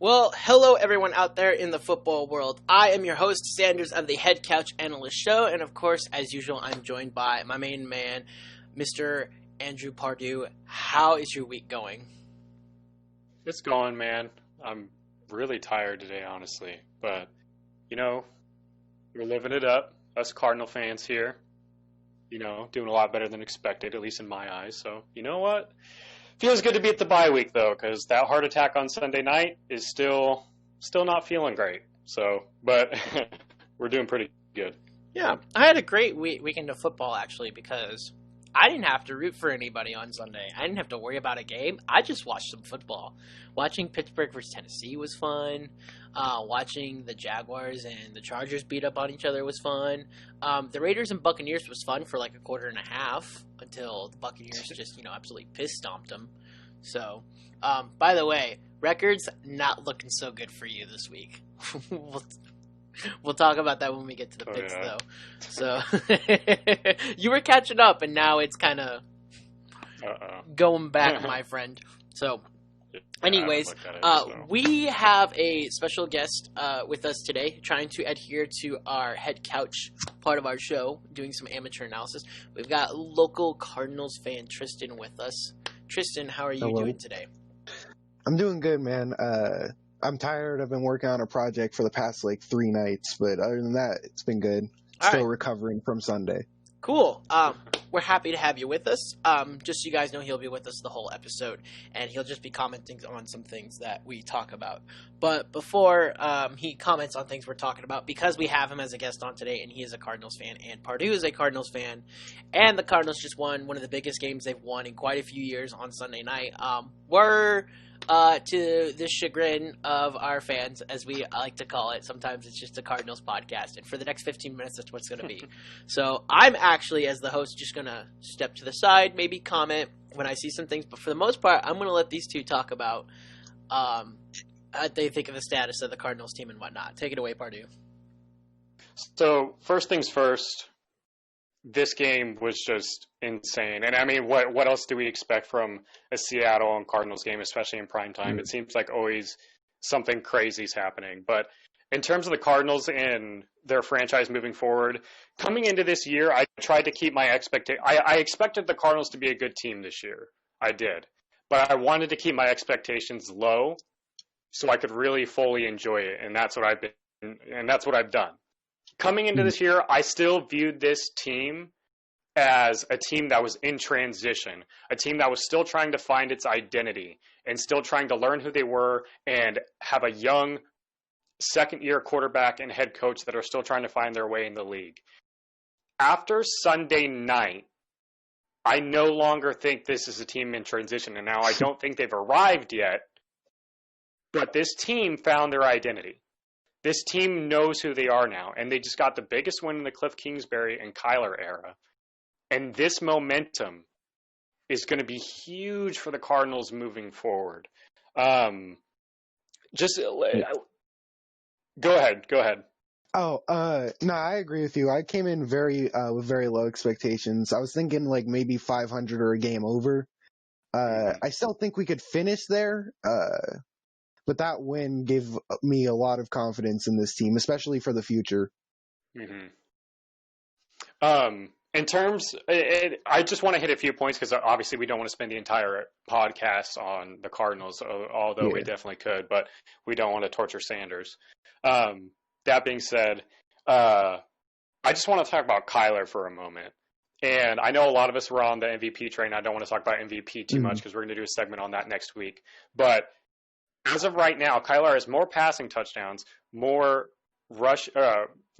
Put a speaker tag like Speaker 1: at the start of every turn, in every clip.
Speaker 1: Well, hello everyone out there in the football world. I am your host, Sanders of the Head Couch Analyst Show, and of course, as usual, I'm joined by my main man, Mr. Andrew Pardue. How is your week going?
Speaker 2: It's going, man. I'm really tired today, honestly. But, we're living it up. Us Cardinal fans here, doing a lot better than expected, at least in my eyes. So, you know what? Feels good to be at the bye week, though, because that heart attack on Sunday night is still not feeling great. So, but we're doing pretty good.
Speaker 1: Yeah, I had a great weekend of football, actually, because I didn't have to root for anybody on Sunday. I didn't have to worry about a game. I just watched some football. Watching Pittsburgh versus Tennessee was fun. Watching the Jaguars and the Chargers beat up on each other was fun. The Raiders and Buccaneers was fun for like a quarter and a half until the Buccaneers just, absolutely piss stomped them. So, by the way, records not looking so good for you this week. We'll talk about that when we get to the picks, though. So, you were catching up, and now it's kind of going back, my friend. So, anyways, we have a special guest with us today, trying to adhere to our head couch part of our show, doing some amateur analysis. We've got local Cardinals fan Tristan with us. Tristan, how are you doing today?
Speaker 3: I'm doing good, man. I'm tired. I've been working on a project for the past 3 nights, but other than that, it's been good. Still recovering from Sunday.
Speaker 1: Cool. We're happy to have you with us. Just so you guys know, he'll be with us the whole episode, and he'll just be commenting on some things that we talk about. But before he comments on things we're talking about, because we have him as a guest on today, and he is a Cardinals fan, and Pardue is a Cardinals fan, and the Cardinals just won one of the biggest games they've won in quite a few years on Sunday night. We're to the chagrin of our fans, as we like to call it. Sometimes it's just a Cardinals podcast, and for the next 15 minutes, that's what it's going to be. So I'm actually, as the host, just going to step to the side, maybe comment when I see some things, but for the most part, I'm going to let these two talk about what they think of the status of the Cardinals team and whatnot. Take it away, Pardue.
Speaker 2: So, first things first, this game was just insane. And I mean, what else do we expect from a Seattle and Cardinals game, especially in prime time? It seems like always something crazy is happening. But in terms of the Cardinals and their franchise moving forward, coming into this year, I tried to keep my I expected the Cardinals to be a good team this year. I did. But I wanted to keep my expectations low so I could really fully enjoy it. And that's what I've done. Coming into this year, I still viewed this team as a team that was in transition, a team that was still trying to find its identity and still trying to learn who they were and have a young second-year quarterback and head coach that are still trying to find their way in the league. After Sunday night, I no longer think this is a team in transition, and now I don't think they've arrived yet, but this team found their identity. This team knows who they are now, and they just got the biggest win in the Cliff Kingsbury and Kyler era. And this momentum is going to be huge for the Cardinals moving forward. Go ahead.
Speaker 3: No, I agree with you. I came in with very low expectations. I was thinking maybe 500 or a game over. I still think we could finish there. But that win gave me a lot of confidence in this team, especially for the future.
Speaker 2: Mm-hmm. In terms, I just want to hit a few points because obviously we don't want to spend the entire podcast on the Cardinals, although we definitely could, but we don't want to torture Sanders. That being said, I just want to talk about Kyler for a moment. And I know a lot of us were on the MVP train. I don't want to talk about MVP too much because we're going to do a segment on that next week. But as of right now, Kyler has more passing touchdowns, more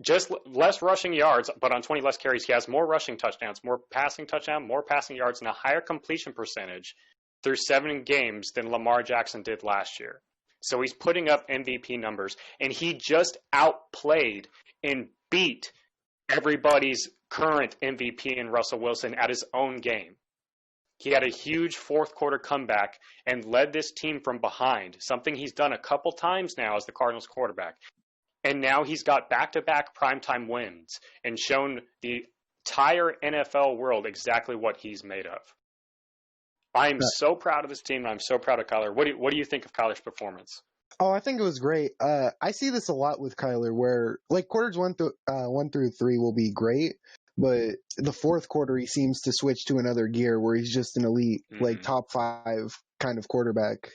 Speaker 2: just less rushing yards, but on 20 less carries, he has more rushing touchdowns, more passing yards, and a higher completion percentage through 7 games than Lamar Jackson did last year. So he's putting up MVP numbers, and he just outplayed and beat everybody's current MVP in Russell Wilson at his own game. He had a huge fourth quarter comeback and led this team from behind, something he's done a couple times now as the Cardinals quarterback. And now he's got back-to-back primetime wins and shown the entire NFL world exactly what he's made of. I'm so proud of this team, and I'm so proud of Kyler. What do you think of Kyler's performance?
Speaker 3: Oh, I think it was great. I see this a lot with Kyler, where like quarters 1 through 3 will be great, but the fourth quarter he seems to switch to another gear where he's just an elite, like top 5 kind of quarterback.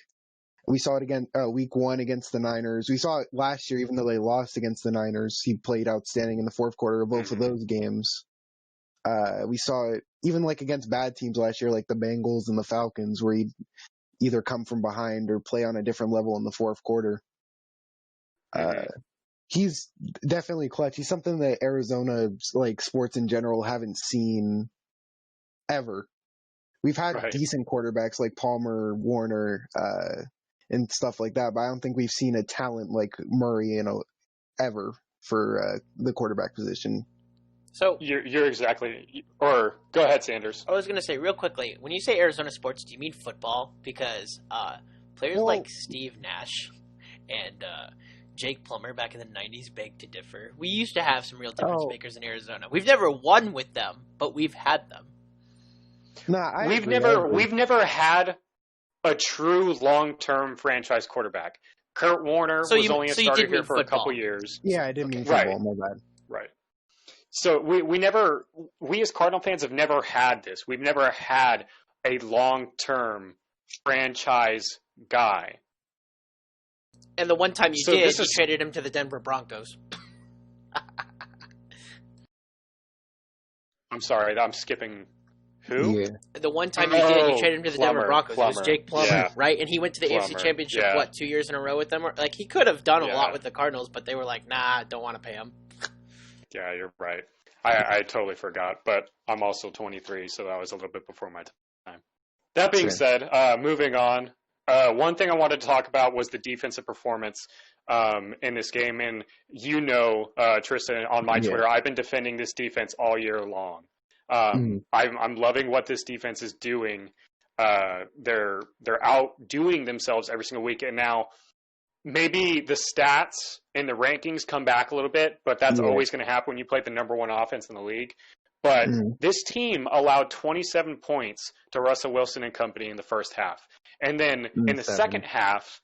Speaker 3: We saw it again week 1 against the Niners. We saw it last year, even though they lost against the Niners. He played outstanding in the fourth quarter of both of those games. We saw it even like against bad teams last year, like the Bengals and the Falcons, where he'd either come from behind or play on a different level in the fourth quarter. He's definitely clutch. He's something that Arizona, like sports in general, haven't seen ever. We've had decent quarterbacks like Palmer, Warner, and stuff like that, but I don't think we've seen a talent like Murray, ever for the quarterback position.
Speaker 1: So
Speaker 2: you're exactly, or go ahead, Sanders.
Speaker 1: I was going to say real quickly, when you say Arizona sports, do you mean football? Because players like Steve Nash and Jake Plummer back in the 90s beg to differ. We used to have some real difference makers in Arizona. We've never won with them, but we've had them.
Speaker 3: Nah,
Speaker 2: we've never had a true long-term franchise quarterback. Kurt Warner was only a starter here for a couple years.
Speaker 3: Yeah, I didn't mean football. My bad.
Speaker 2: Right. So we as Cardinal fans have never had this. We've never had a long-term franchise guy.
Speaker 1: And the one time you you traded him to the Denver Broncos.
Speaker 2: I'm sorry, I'm skipping. Who?
Speaker 3: Yeah.
Speaker 1: The one time you traded him to the Denver Broncos. It was Jake Plummer, right? And he went to the AFC Championship, 2 years in a row with them? Like, he could have done a lot with the Cardinals, but they were like, nah, don't want to pay him.
Speaker 2: Yeah, you're right. I totally forgot, but I'm also 23, so that was a little bit before my time. That being said, moving on, one thing I wanted to talk about was the defensive performance in this game. And Tristan, on my Twitter, I've been defending this defense all year long. I'm loving what this defense is doing. They're outdoing themselves every single week, and now maybe the stats and the rankings come back a little bit, but that's always going to happen when you play the number 1 offense in the league. But this team allowed 27 points to Russell Wilson and company in the first half, and then in the second half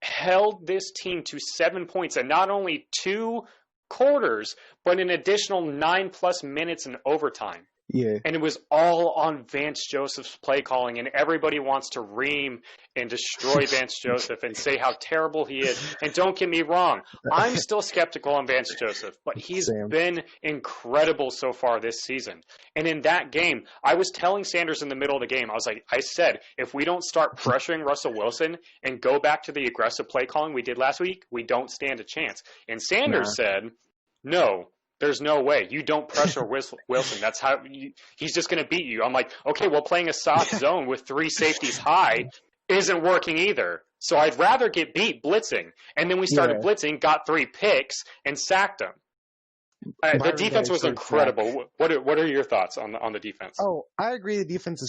Speaker 2: held this team to 7 points, and not only 2 quarters, but an additional 9+ minutes in overtime.
Speaker 3: Yeah.
Speaker 2: And it was all on Vance Joseph's play calling, and everybody wants to ream and destroy Vance Joseph and say how terrible he is. And don't get me wrong, I'm still skeptical on Vance Joseph, but he's been incredible so far this season. And in that game, I was telling Sanders in the middle of the game, I said, if we don't start pressuring Russell Wilson and go back to the aggressive play calling we did last week, we don't stand a chance. And Sanders said, no. There's no way. You don't pressure Wilson. That's how he's just going to beat you. I'm like, okay, well, playing a soft zone with 3 safeties high isn't working either. So I'd rather get beat blitzing. And then we started blitzing, got 3 picks, and sacked them. The defense was incredible. What are your thoughts on the defense?
Speaker 3: Oh, I agree. The defense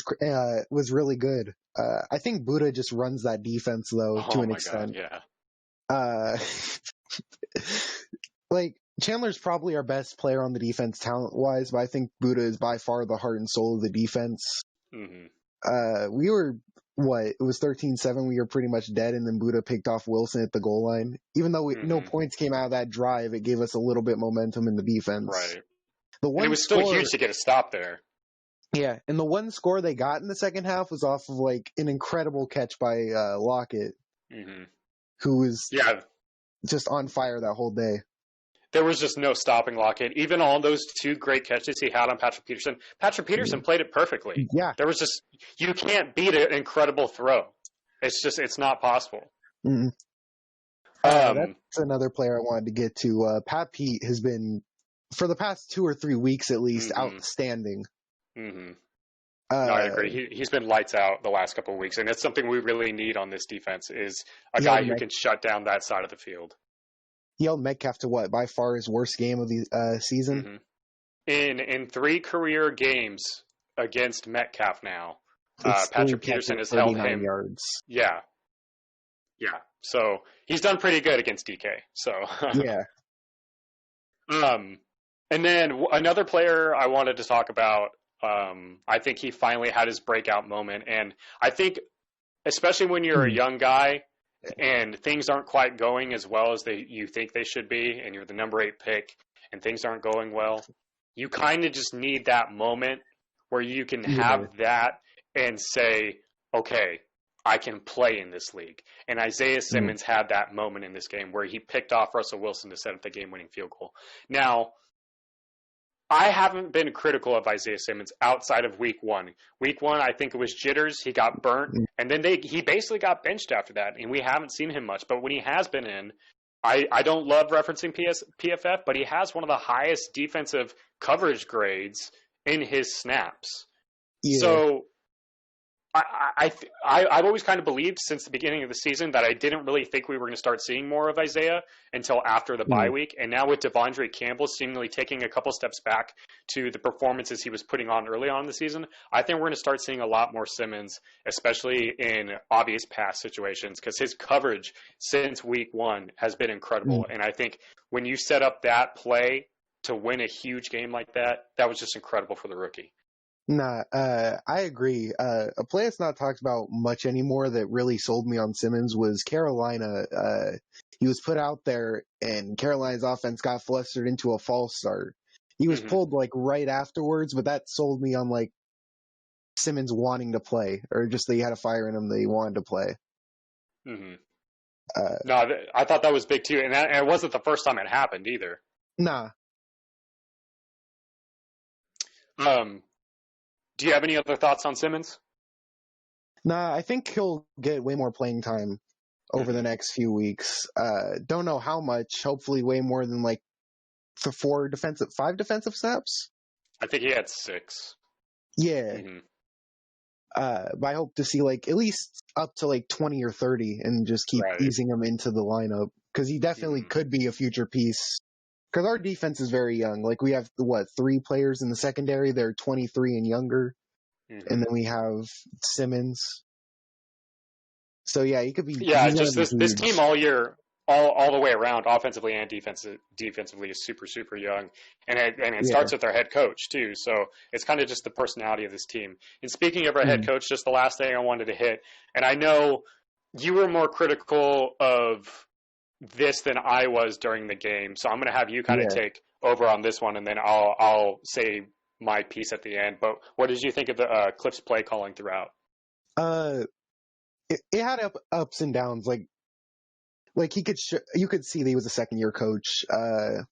Speaker 3: was really good. I think Buddha just runs that defense though to an extent.
Speaker 2: God,
Speaker 3: like. Chandler's probably our best player on the defense talent-wise, but I think Buddha is by far the heart and soul of the defense. We were, it was 13-7. We were pretty much dead, and then Buddha picked off Wilson at the goal line. Even though no points came out of that drive, it gave us a little bit momentum in the defense.
Speaker 2: Right. And it was still huge to get a stop there.
Speaker 3: Yeah, and the one score they got in the second half was off of, an incredible catch by Lockett, who was just on fire that whole day.
Speaker 2: There was just no stopping Lockett. Even on those 2 great catches he had on Patrick Peterson, Patrick Peterson played it perfectly.
Speaker 3: Yeah.
Speaker 2: There was just, you can't beat an incredible throw. It's not possible.
Speaker 3: That's another player I wanted to get to. Pat Pete has been, for the past 2 or 3 weeks at least, outstanding.
Speaker 2: No, I agree. He's been lights out the last couple of weeks, and it's something we really need on this defense is a guy who can shut down that side of the field.
Speaker 3: He held Metcalf to by far his worst game of the season?
Speaker 2: In 3 career games against Metcalf now, Patrick Peterson has held him.
Speaker 3: Yards.
Speaker 2: Yeah. So he's done pretty good against DK. So
Speaker 3: yeah.
Speaker 2: And then another player I wanted to talk about. I think he finally had his breakout moment, and I think especially when you're a young guy and things aren't quite going as well as you think they should be, and you're the number 8 pick, and things aren't going well, you kind of just need that moment where you can have that and say, okay, I can play in this league. And Isaiah Simmons had that moment in this game where he picked off Russell Wilson to set up the game-winning field goal. Now, I haven't been critical of Isaiah Simmons outside of week 1. Week 1, I think it was jitters. He got burnt, and then he basically got benched after that, and we haven't seen him much. But when he has been in, I don't love referencing PFF, but he has one of the highest defensive coverage grades in his snaps. Yeah. So I've always kind of believed since the beginning of the season that I didn't really think we were going to start seeing more of Isaiah until after the bye week. And now with Devondre Campbell seemingly taking a couple steps back to the performances he was putting on early on in the season, I think we're going to start seeing a lot more Simmons, especially in obvious pass situations, because his coverage since week 1 has been incredible. And I think when you set up that play to win a huge game like that, that was just incredible for the rookie.
Speaker 3: Nah, I agree. A play that's not talked about much anymore that really sold me on Simmons was Carolina. He was put out there, and Carolina's offense got flustered into a false start. He was pulled like right afterwards, but that sold me on like Simmons wanting to play, or just that he had a fire in him that he wanted to play.
Speaker 2: No, I thought that was big too, and it wasn't the first time it happened either.
Speaker 3: Nah.
Speaker 2: Do you have any other thoughts on Simmons?
Speaker 3: Nah, I think he'll get way more playing time over the next few weeks. Don't know how much. Hopefully way more than like 5 defensive snaps.
Speaker 2: I think he had 6.
Speaker 3: Yeah. But I hope to see like at least up to like 20 or 30 and just keep easing him into the lineup, because he definitely could be a future piece. Because our defense is very young. Like, we have, 3 players in the secondary? They're 23 and younger. And then we have Simmons. So, yeah, he could be...
Speaker 2: Yeah, just this team all year, all the way around, offensively and defensively, is super, super young. And it starts with our head coach, too. So it's kind of just the personality of this team. And speaking of our head coach, just the last thing I wanted to hit, and I know you were more critical of this than I was during the game, so I'm going to have you kind of take over on this one, and then I'll say my piece at the end. But what did you think of the Cliff's play calling throughout?
Speaker 3: It had ups and downs. Like you could see that he was a second-year coach. I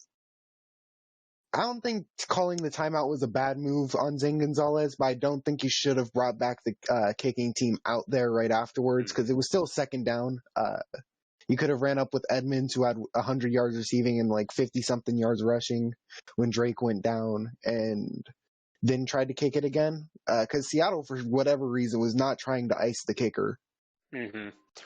Speaker 3: don't think calling the timeout was a bad move on Zane Gonzalez, but I don't think he should have brought back the kicking team out there right afterwards, because it was still second down. You could have ran up with Edmonds, who had 100 yards receiving and like 50-something yards rushing when Drake went down, and then tried to kick it again. Because Seattle, for whatever reason, was not trying to ice the kicker.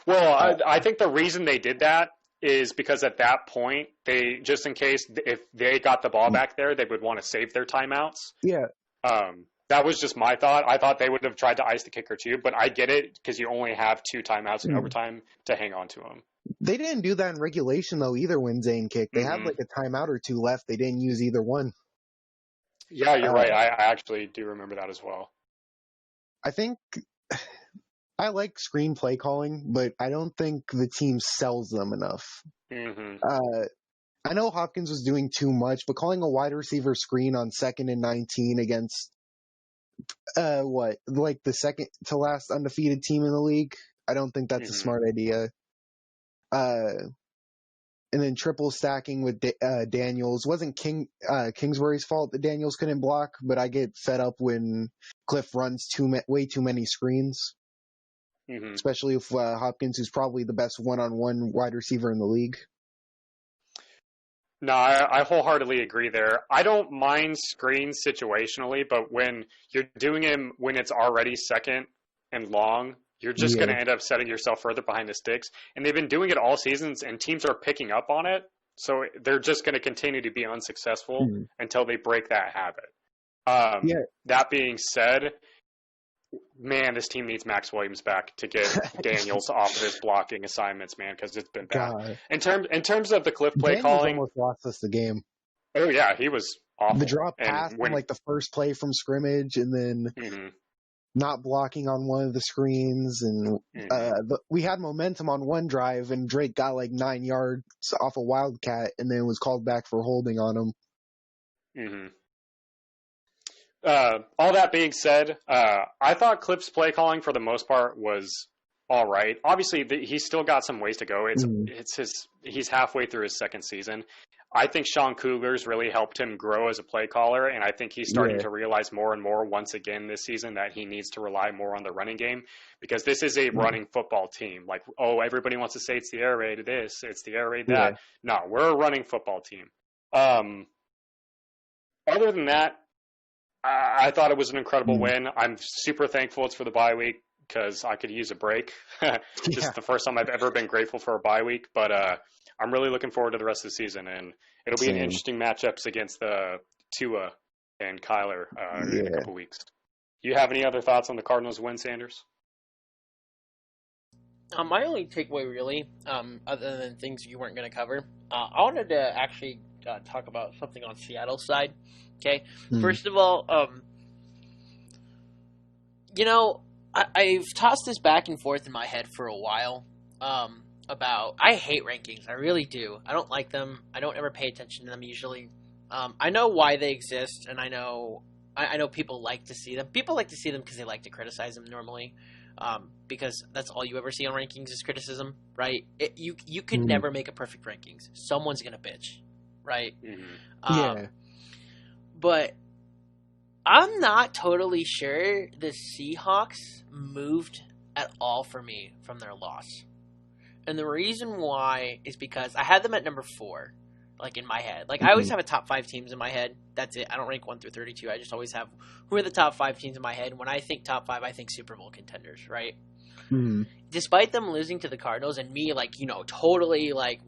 Speaker 2: Well, I think the reason they did that is because at that point, they, just in case if they got the ball back there, they would want to save their timeouts.
Speaker 3: Yeah.
Speaker 2: That was just my thought. I thought they would have tried to ice the kicker too, but I get it because you only have 2 timeouts in overtime to hang on to them.
Speaker 3: They didn't do that in regulation, though, either when Zane kicked. They had like a timeout or 2 left. They didn't use either one.
Speaker 2: Yeah, you're right. I actually do remember that as well.
Speaker 3: I think I like screenplay calling, but I don't think the team sells them enough. I know Hopkins was doing too much, but calling a wide receiver screen on 2nd and 19 against like the second to last undefeated team in the league, I don't think that's a smart idea. And then triple stacking with Daniels wasn't Kingsbury's fault that Daniels couldn't block, but I get fed up when Cliff runs way too many screens, especially if Hopkins, who's probably the best one-on-one wide receiver in the league.
Speaker 2: No, I wholeheartedly agree there. I don't mind screens situationally, but when you're doing them when it's already second and long, you're just going to end up setting yourself further behind the sticks. And they've been doing it all seasons, and teams are picking up on it. So they're just going to continue to be unsuccessful until they break that habit. That being said, man, this team needs Max Williams back to get Daniels off of his blocking assignments, man, because it's been bad. In terms of the Cliff play
Speaker 3: Daniels
Speaker 2: calling,
Speaker 3: almost lost us the game.
Speaker 2: Oh yeah, he was awful.
Speaker 3: The drop pass on like the first play from scrimmage, and then not blocking on one of the screens, and we had momentum on one drive, and Drake got like 9 yards off a Wildcat, and then was called back for holding on him.
Speaker 2: All that being said, I thought Clip's play calling for the most part was all right. Obviously, he's still got some ways to go. He's halfway through his second season. I think Sean Kugler's really helped him grow as a play caller, and I think he's starting to realize more and more once again this season that he needs to rely more on the running game, because this is a running football team. Like, oh, everybody wants to say it's the air raid this, it's the air raid that. No, we're a running football team. Other than that, I thought it was an incredible win. I'm super thankful it's for the bye week because I could use a break. Just the first time I've ever been grateful for a bye week. But I'm really looking forward to the rest of the season. And it'll be an interesting matchups against Tua and Kyler in a couple weeks. Do you have any other thoughts on the Cardinals win, Sanders?
Speaker 1: My only takeaway, really, other than things you weren't going to cover, I wanted to actually talk about something on Seattle's side. Okay, first of all, I've tossed this back and forth in my head for a while about I hate rankings. I really do. I don't like them. I don't ever pay attention to them usually. I know why they exist, and I know people like to see them. People like to see them because they like to criticize them normally. Because that's all you ever see on rankings is criticism, right? You can never make a perfect rankings. Someone's gonna bitch, right? But I'm not totally sure the Seahawks moved at all for me from their loss. And the reason why is because I had them at number 4, like in my head. Like I always have a top 5 teams in my head. That's it. I don't rank 1 through 32. I just always have who are the top 5 teams in my head. When I think top 5, I think Super Bowl contenders, right? Despite them losing to the Cardinals and me, totally I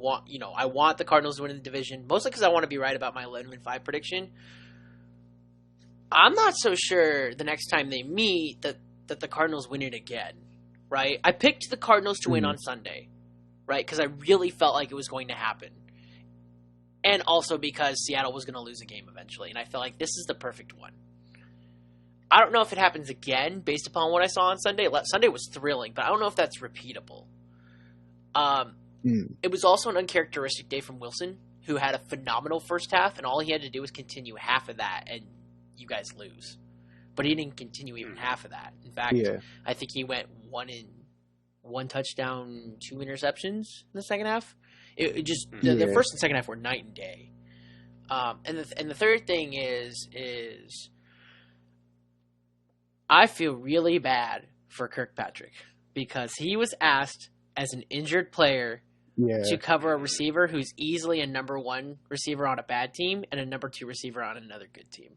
Speaker 1: want the Cardinals to win the division, mostly because I want to be right about my 11-5 prediction. I'm not so sure the next time they meet that the Cardinals win it again, right? I picked the Cardinals to win on Sunday, right? Because I really felt like it was going to happen. And also because Seattle was going to lose a game eventually. And I felt like this is the perfect one. I don't know if it happens again based upon what I saw on Sunday. Sunday was thrilling, but I don't know if that's repeatable. It was also an uncharacteristic day from Wilson, who had a phenomenal first half, and all he had to do was continue half of that, and you guys lose. But he didn't continue even half of that. In fact, I think he went 1 touchdown, 2 interceptions in the second half. It just the first and second half were night and day. And the third thing is I feel really bad for Kirkpatrick because he was asked as an injured player to cover a receiver who's easily a number 1 receiver on a bad team and a number 2 receiver on another good team.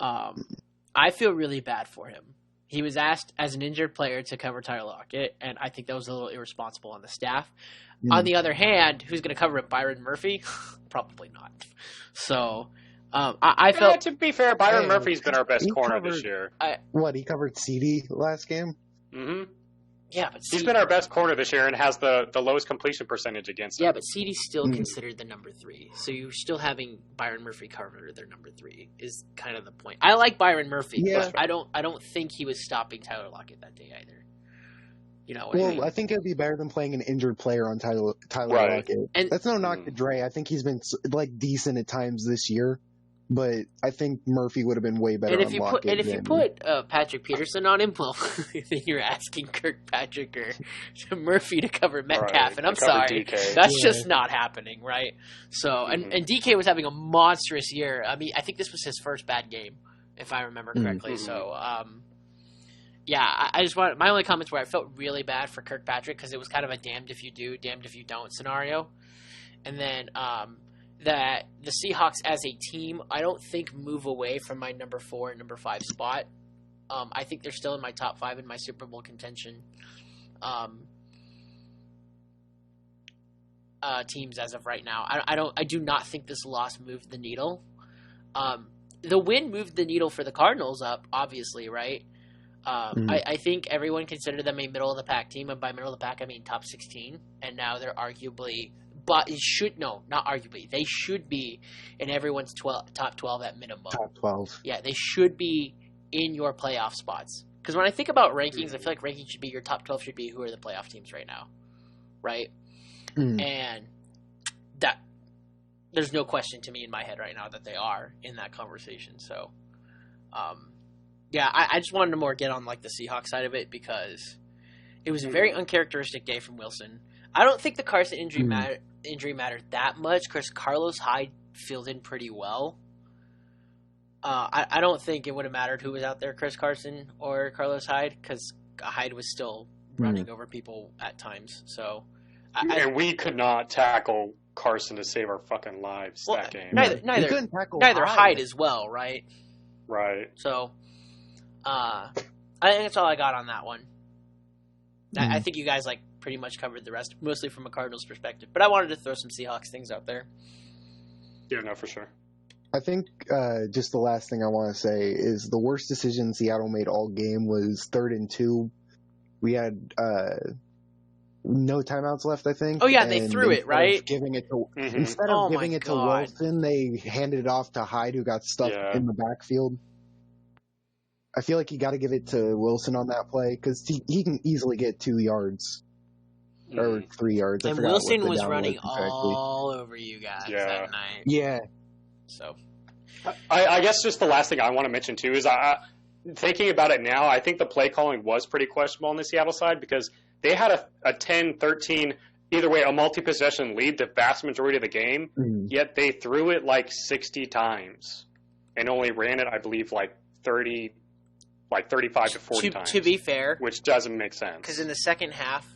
Speaker 1: I feel really bad for him. He was asked as an injured player to cover Tyler Lockett, and I think that was a little irresponsible on the staff. On the other hand, who's going to cover it? Byron Murphy? Probably not. So I felt...
Speaker 2: to be fair, Byron Murphy's been our best corner this year.
Speaker 3: He covered CD last game?
Speaker 2: Mm-hmm.
Speaker 1: Yeah, but
Speaker 2: he's been our best corner this year and has the lowest completion percentage against him.
Speaker 1: Yeah, but CD's still considered the number 3. So you're still having Byron Murphy cover their number 3 is kind of the point. I like Byron Murphy, but I don't think he was stopping Tyler Lockett that day either. You know what I mean?
Speaker 3: I think it would be better than playing an injured player on Tyler Lockett. And that's no knock to Dre. I think he's been decent at times this year. But I think Murphy would have been way better.
Speaker 1: And if you put Patrick Peterson on him, well, then you're asking Kirkpatrick or Murphy to cover Metcalf, and I'm sorry, DK. That's just not happening, right? So, and DK was having a monstrous year. I mean, I think this was his first bad game, if I remember correctly. So, I just want my only comments were I felt really bad for Kirkpatrick because it was kind of a damned if you do, damned if you don't scenario, and then. That the Seahawks as a team, I don't think move away from my number 4 and number 5 spot. I think they're still in my top 5 in my Super Bowl contention teams as of right now. I do not think this loss moved the needle. The win moved the needle for the Cardinals up, obviously, right? I think everyone considered them a middle of the pack team, and by middle of the pack I mean top 16, and now they're arguably. But not arguably. They should be in everyone's top 12 at minimum.
Speaker 3: Top 12.
Speaker 1: Yeah, they should be in your playoff spots. Because when I think about rankings, I feel like rankings should be your top 12 should be who are the playoff teams right now, right? And that there's no question to me in my head right now that they are in that conversation. So, I just wanted to more get on like the Seahawks side of it because it was a very uncharacteristic day from Wilson. I don't think the Carson injury mattered that much because Carlos Hyde filled in pretty well. I don't think it would have mattered who was out there, Chris Carson or Carlos Hyde, because Hyde was still running over people at times. So,
Speaker 2: and we could not tackle Carson to save our fucking lives that game.
Speaker 1: Neither Hyde as well, right?
Speaker 2: Right.
Speaker 1: So, I think that's all I got on that one. I think you guys pretty much covered the rest, mostly from a Cardinals perspective. But I wanted to throw some Seahawks things out there.
Speaker 2: Yeah, no, for sure.
Speaker 3: I think just the last thing I want to say is the worst decision Seattle made all game was 3rd and 2. We had no timeouts left, I think.
Speaker 1: Oh, yeah, they threw it, right?
Speaker 3: Instead of giving it to Wilson, they handed it off to Hyde, who got stuck in the backfield. I feel like you got to give it to Wilson on that play because he can easily get 2 yards or 3 yards.
Speaker 1: And Wilson was running all over you guys that night.
Speaker 3: Yeah.
Speaker 1: So,
Speaker 2: I guess just the last thing I want to mention too is thinking about it now, I think the play calling was pretty questionable on the Seattle side because they had a 10-13, either way, a multi-possession lead the vast majority of the game, yet they threw it 60 times and only ran it, I believe, 35 to 40 times.
Speaker 1: To be fair.
Speaker 2: Which doesn't make sense.
Speaker 1: Because in the second half,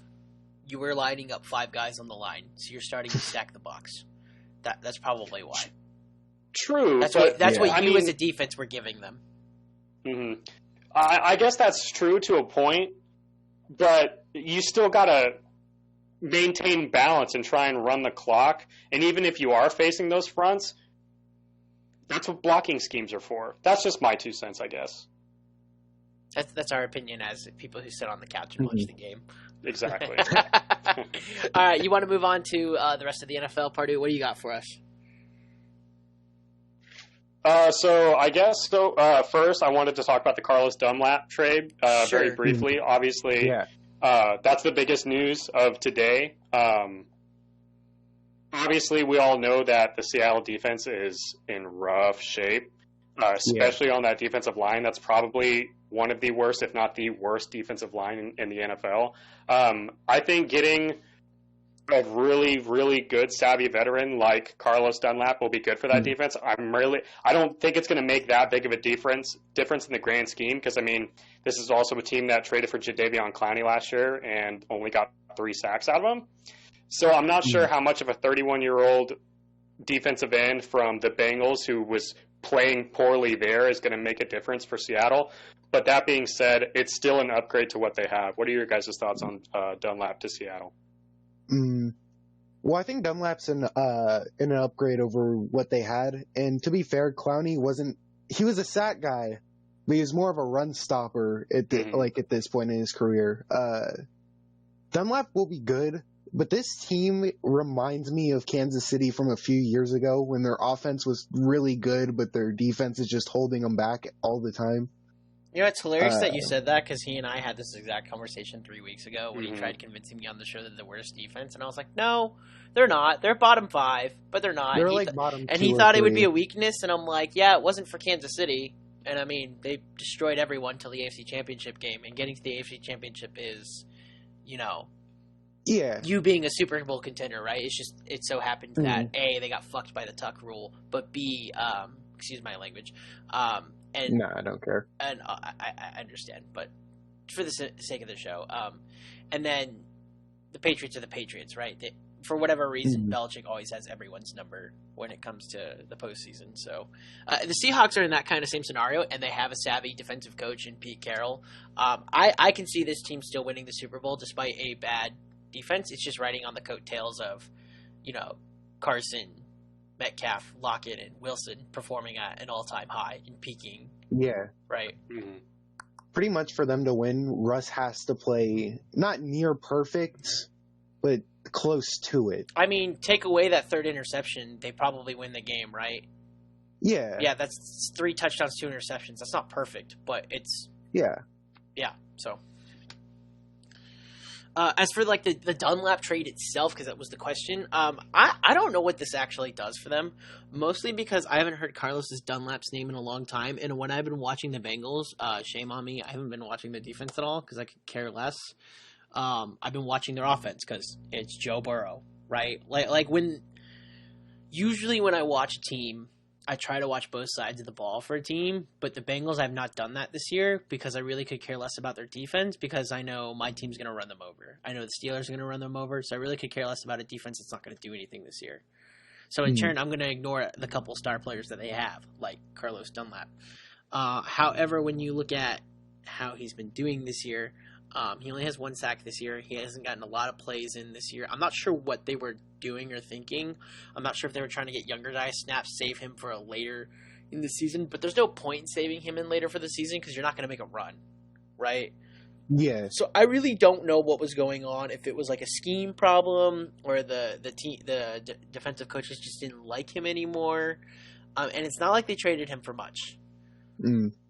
Speaker 1: you were lining up 5 guys on the line, so you're starting to stack the box. That's probably why.
Speaker 2: True.
Speaker 1: That's what you as a defense were giving them.
Speaker 2: Mm-hmm. I guess that's true to a point, but you still got to maintain balance and try and run the clock. And even if you are facing those fronts, that's what blocking schemes are for. That's just my 2 cents, I guess.
Speaker 1: That's our opinion as people who sit on the couch and watch the game.
Speaker 2: Exactly.
Speaker 1: All right, you want to move on to the rest of the NFL, Pardue? What do you got for us?
Speaker 2: So I guess first I wanted to talk about the Carlos Dunlap trade very briefly. Obviously, that's the biggest news of today. Obviously, we all know that the Seattle defense is in rough shape, especially on that defensive line. That's probably one of the worst, if not the worst, defensive line in the NFL. I think getting a really, really good, savvy veteran like Carlos Dunlap will be good for that defense. I don't think it's going to make that big of a difference in the grand scheme because, this is also a team that traded for Jadeveon Clowney last year and only got 3 sacks out of him. So I'm not sure how much of a 31-year-old defensive end from the Bengals who was playing poorly there is going to make a difference for Seattle. But that being said, it's still an upgrade to what they have. What are your guys' thoughts on Dunlap to Seattle?
Speaker 3: Well, I think Dunlap's an upgrade over what they had. And to be fair, Clowney he was a sack guy, but he was more of a run stopper at this point in his career. Dunlap will be good, but this team reminds me of Kansas City from a few years ago when their offense was really good, but their defense is just holding them back all the time.
Speaker 1: You know, it's hilarious that you said that because he and I had this exact conversation 3 weeks ago when he tried convincing me on the show that they're the worst defense, and I was like, no, they're not. They're bottom 5, but they're not.
Speaker 3: They're bottom 2
Speaker 1: and he thought it would be a weakness, and I'm like, yeah, it wasn't for Kansas City. And they destroyed everyone till the AFC Championship game, and getting to the AFC Championship is, you being a Super Bowl contender, right? It's just it so happened that A, they got fucked by the Tuck rule, but B, excuse my language, and
Speaker 3: no, I don't care.
Speaker 1: And I understand, but for the sake of the show, and then the Patriots are the Patriots, right? For whatever reason, Belichick always has everyone's number when it comes to the postseason. So the Seahawks are in that kind of same scenario, and they have a savvy defensive coach in Pete Carroll. I can see this team still winning the Super Bowl despite a bad defense. It's just riding on the coattails of, Carson, Metcalf, Lockett, and Wilson performing at an all-time high and peaking.
Speaker 3: Yeah.
Speaker 1: Right.
Speaker 2: Mm-hmm.
Speaker 3: Pretty much for them to win, Russ has to play not near perfect, but close to it.
Speaker 1: Take away that 3rd interception, they probably win the game, right? Yeah, that's 3 touchdowns, 2 interceptions. That's not perfect, but it's
Speaker 3: Yeah.
Speaker 1: So, as for like the Dunlap trade itself, because that was the question, I don't know what this actually does for them. Mostly because I haven't heard Carlos's Dunlap's name in a long time, and when I've been watching the Bengals, shame on me, I haven't been watching the defense at all because I could care less. I've been watching their offense because it's Joe Burrow, right? Like usually when I watch a team, I try to watch both sides of the ball for a team, but the Bengals, I've not done that this year because I really could care less about their defense because I know my team's going to run them over. I know the Steelers are going to run them over, so I really could care less about a defense that's not going to do anything this year. So in turn, I'm going to ignore the couple star players that they have, like Carlos Dunlap. However, when you look at how he's been doing this year, he only has 1 sack this year. He hasn't gotten a lot of plays in this year. I'm not sure what they were doing or thinking. I'm not sure if they were trying to get younger guys snaps, save him for a later in the season. But there's no point in saving him in later for the season because you're not going to make a run, right?
Speaker 3: Yeah.
Speaker 1: So I really don't know what was going on. If it was like a scheme problem or the defensive coaches just didn't like him anymore, and it's not like they traded him for much.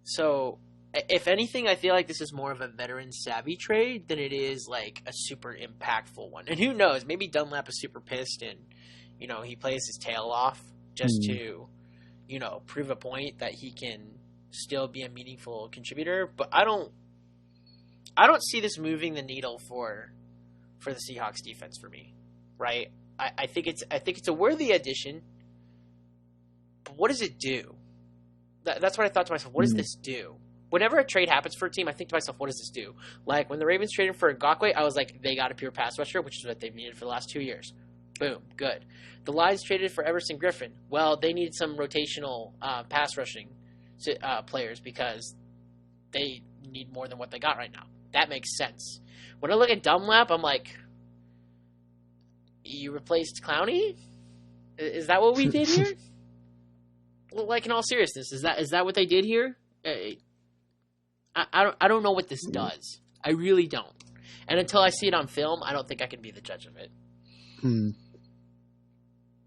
Speaker 1: So. If anything, I feel like this is more of a veteran-savvy trade than it is, like, a super impactful one. And who knows? Maybe Dunlap is super pissed and, he plays his tail off just to, prove a point that he can still be a meaningful contributor. But I don't see this moving the needle for the Seahawks defense for me, right? I think it's a worthy addition, but what does it do? That's what I thought to myself. What does this do? Whenever a trade happens for a team, I think to myself, what does this do? Like, when the Ravens traded for Ngakoue, I was like, they got a pure pass rusher, which is what they've needed for the last 2 years. Boom. Good. The Lions traded for Everson Griffin. Well, they needed some rotational pass rushing players because they need more than what they got right now. That makes sense. When I look at Dunlap, I'm like, you replaced Clowney? Is that what we did here? Well, like, in all seriousness, is that what they did here? I don't know what this does. I really don't. And until I see it on film, I don't think I can be the judge of it.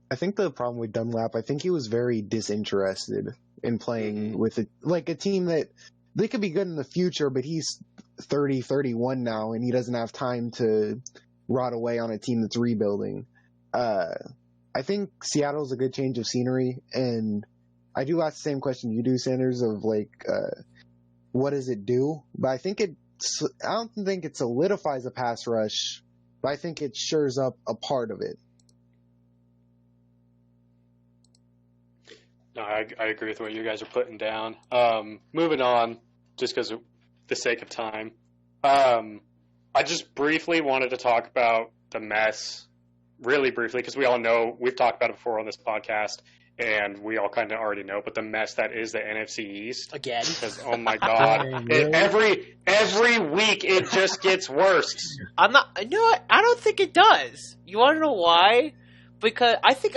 Speaker 3: I think the problem with Dunlap, I think he was very disinterested in playing with a team that they could be good in the future, but he's 30, 31 now, and he doesn't have time to rot away on a team that's rebuilding. I think Seattle's a good change of scenery, and I do ask the same question you do, Sanders, of what does it do? But I don't think it solidifies a pass rush, but I think it shores up a part of it.
Speaker 2: No, I agree with what you guys are putting down. Moving on, just because of the sake of time, I just briefly wanted to talk about the mess, really briefly, because we all know, we've talked about it before on this podcast, and we all kind of already know, but the mess that is the NFC East.
Speaker 1: Again.
Speaker 2: Because, oh my God, every week it just gets worse.
Speaker 1: I don't think it does. You want to know why? Because I think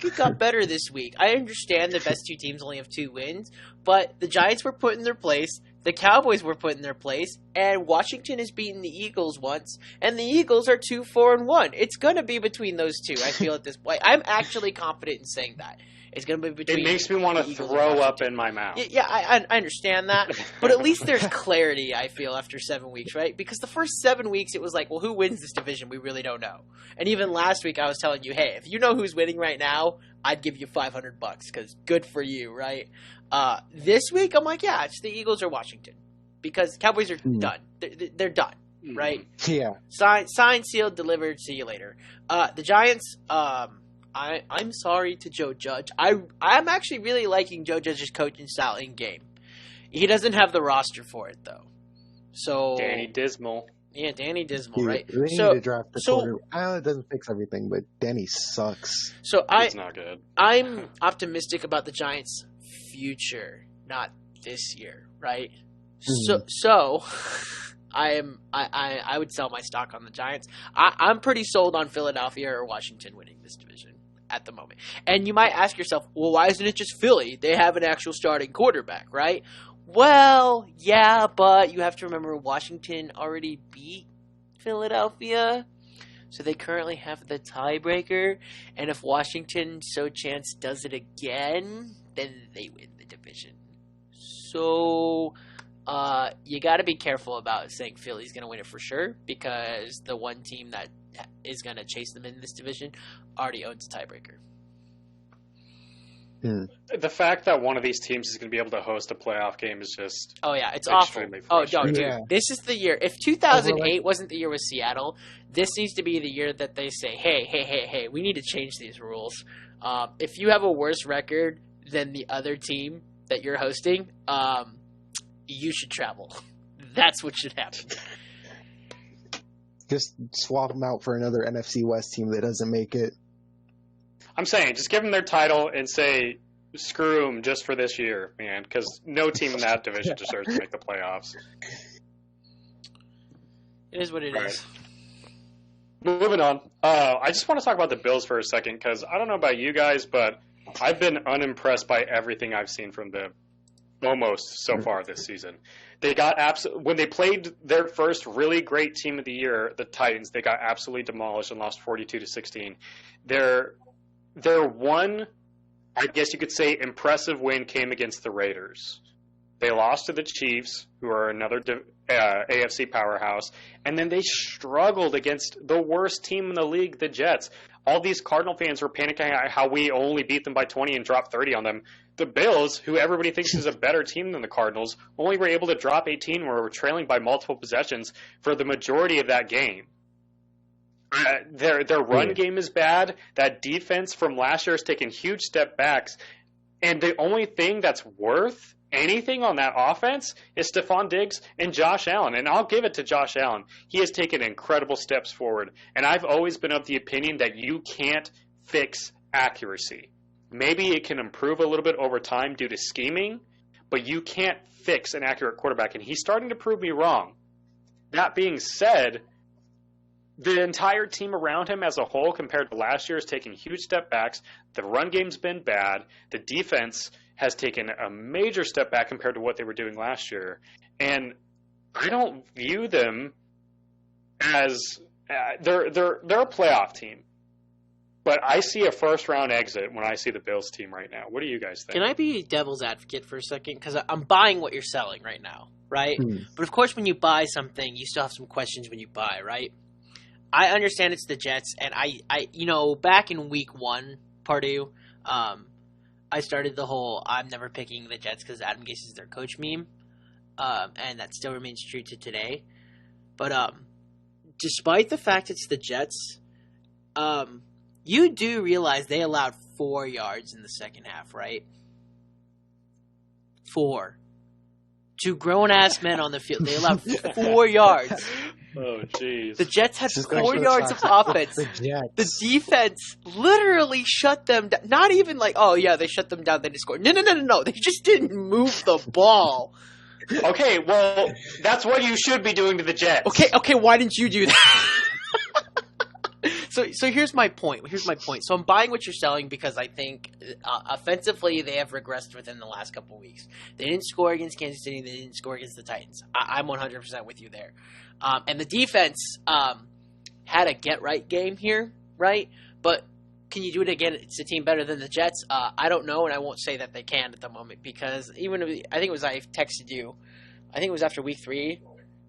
Speaker 1: it got better this week. I understand the best 2 teams only have 2 wins, but the Giants were put in their place, the Cowboys were put in their place, and Washington has beaten the Eagles once, and the Eagles are 2-4-1. It's going to be between those 2, I feel, at this point. I'm actually confident in saying that. It's going to be between. It
Speaker 2: makes me want to throw up in my mouth.
Speaker 1: Yeah, I understand that, but at least there's clarity, I feel, after 7 weeks, right? Because the first 7 weeks, it was like, well, who wins this division? We really don't know. And even last week, I was telling you, hey, if you know who's winning right now, I'd give you $500 because good for you, right? This week, I'm like, yeah, it's the Eagles or Washington because Cowboys are done. They're done, right?
Speaker 3: Yeah.
Speaker 1: Signed, sealed, delivered. See you later. The Giants. I'm sorry to Joe Judge. I'm actually really liking Joe Judge's coaching style in game. He doesn't have the roster for it though. So
Speaker 2: Danny Dismal.
Speaker 1: Yeah, Danny Dismal, right?
Speaker 3: They need to draft the quarter. It doesn't fix everything, but Danny sucks.
Speaker 1: So
Speaker 2: it's not good.
Speaker 1: I'm optimistic about the Giants' future, not this year, right? So I would sell my stock on the Giants. I'm pretty sold on Philadelphia or Washington winning this division at the moment. And you might ask yourself, well, why isn't it just Philly? They have an actual starting quarterback, right? Well, yeah, but you have to remember Washington already beat Philadelphia. So they currently have the tiebreaker, and if Washington so chance does it again, then they win the division. So you got to be careful about saying Philly's going to win it for sure, because the one team that is going to chase them in this division already owns a tiebreaker.
Speaker 2: The fact that one of these teams is going to be able to host a playoff game is just
Speaker 1: it's awful. Oh, no, dude,
Speaker 3: Yeah.
Speaker 1: this is the year. If 2008 wasn't the year with Seattle, this needs to be the year that they say, hey, we need to change these rules. If you have a worse record than the other team that you're hosting, you should travel. That's what should happen.
Speaker 3: Just swap them out for another NFC West team that doesn't make it.
Speaker 2: I'm saying, just give them their title and say, screw them just for this year, man, because no team in that division deserves to make the playoffs.
Speaker 1: It is what it is.
Speaker 2: Moving on. I just want to talk about the Bills for a second, because I don't know about you guys, but I've been unimpressed by everything I've seen from them almost so far this season. They got when they played their first really great team of the year, the Titans, they got absolutely demolished and lost 42-16. Their one, I guess you could say, impressive win came against the Raiders. They lost to the Chiefs, who are another AFC powerhouse, and then they struggled against the worst team in the league, the Jets. All these Cardinal fans were panicking at how we only beat them by 20 and dropped 30 on them. The Bills, who everybody thinks is a better team than the Cardinals, only were able to drop 18 where we're trailing by multiple possessions for the majority of that game. Their run game is bad. That defense from last year has taken huge step backs. And the only thing that's worth anything on that offense is Stephon Diggs and Josh Allen. And I'll give it to Josh Allen. He has taken incredible steps forward. And I've always been of the opinion that you can't fix accuracy. Maybe it can improve a little bit over time due to scheming, but you can't fix an accurate quarterback. And he's starting to prove me wrong. That being said, the entire team around him as a whole compared to last year is taking huge step backs. The run game's been bad. The defense has taken a major step back compared to what they were doing last year. And I don't view them as they're a playoff team. But I see a first-round exit when I see the Bills team right now. What do you guys think?
Speaker 1: Can I be devil's advocate for a second? Because I'm buying what you're selling right now, right? But, of course, when you buy something, you still have some questions when you buy, right? I understand it's the Jets, and I back in week 1, Pardue, I started the whole I'm never picking the Jets because Adam Gase is their coach meme, and that still remains true to today. But despite the fact it's the Jets, you do realize they allowed 4 yards in the second half, right? 4. 2 grown-ass men on the field. They allowed 4 yards.
Speaker 2: Oh, jeez.
Speaker 1: The Jets had 4 yards of offense. The defense literally shut them down. Not even like, oh, yeah, they shut them down, then they scored. No. They just didn't move the ball.
Speaker 2: Okay, well, that's what you should be doing to the Jets.
Speaker 1: Okay, why didn't you do that? So here's my point. So I'm buying what you're selling because I think offensively they have regressed within the last couple of weeks. They didn't score against Kansas City. They didn't score against the Titans. I'm 100% with you there. And the defense had a get-right game here, right? But can you do it again? It's a team better than the Jets. I don't know, and I won't say that they can at the moment because I texted you. I think it was after week 3.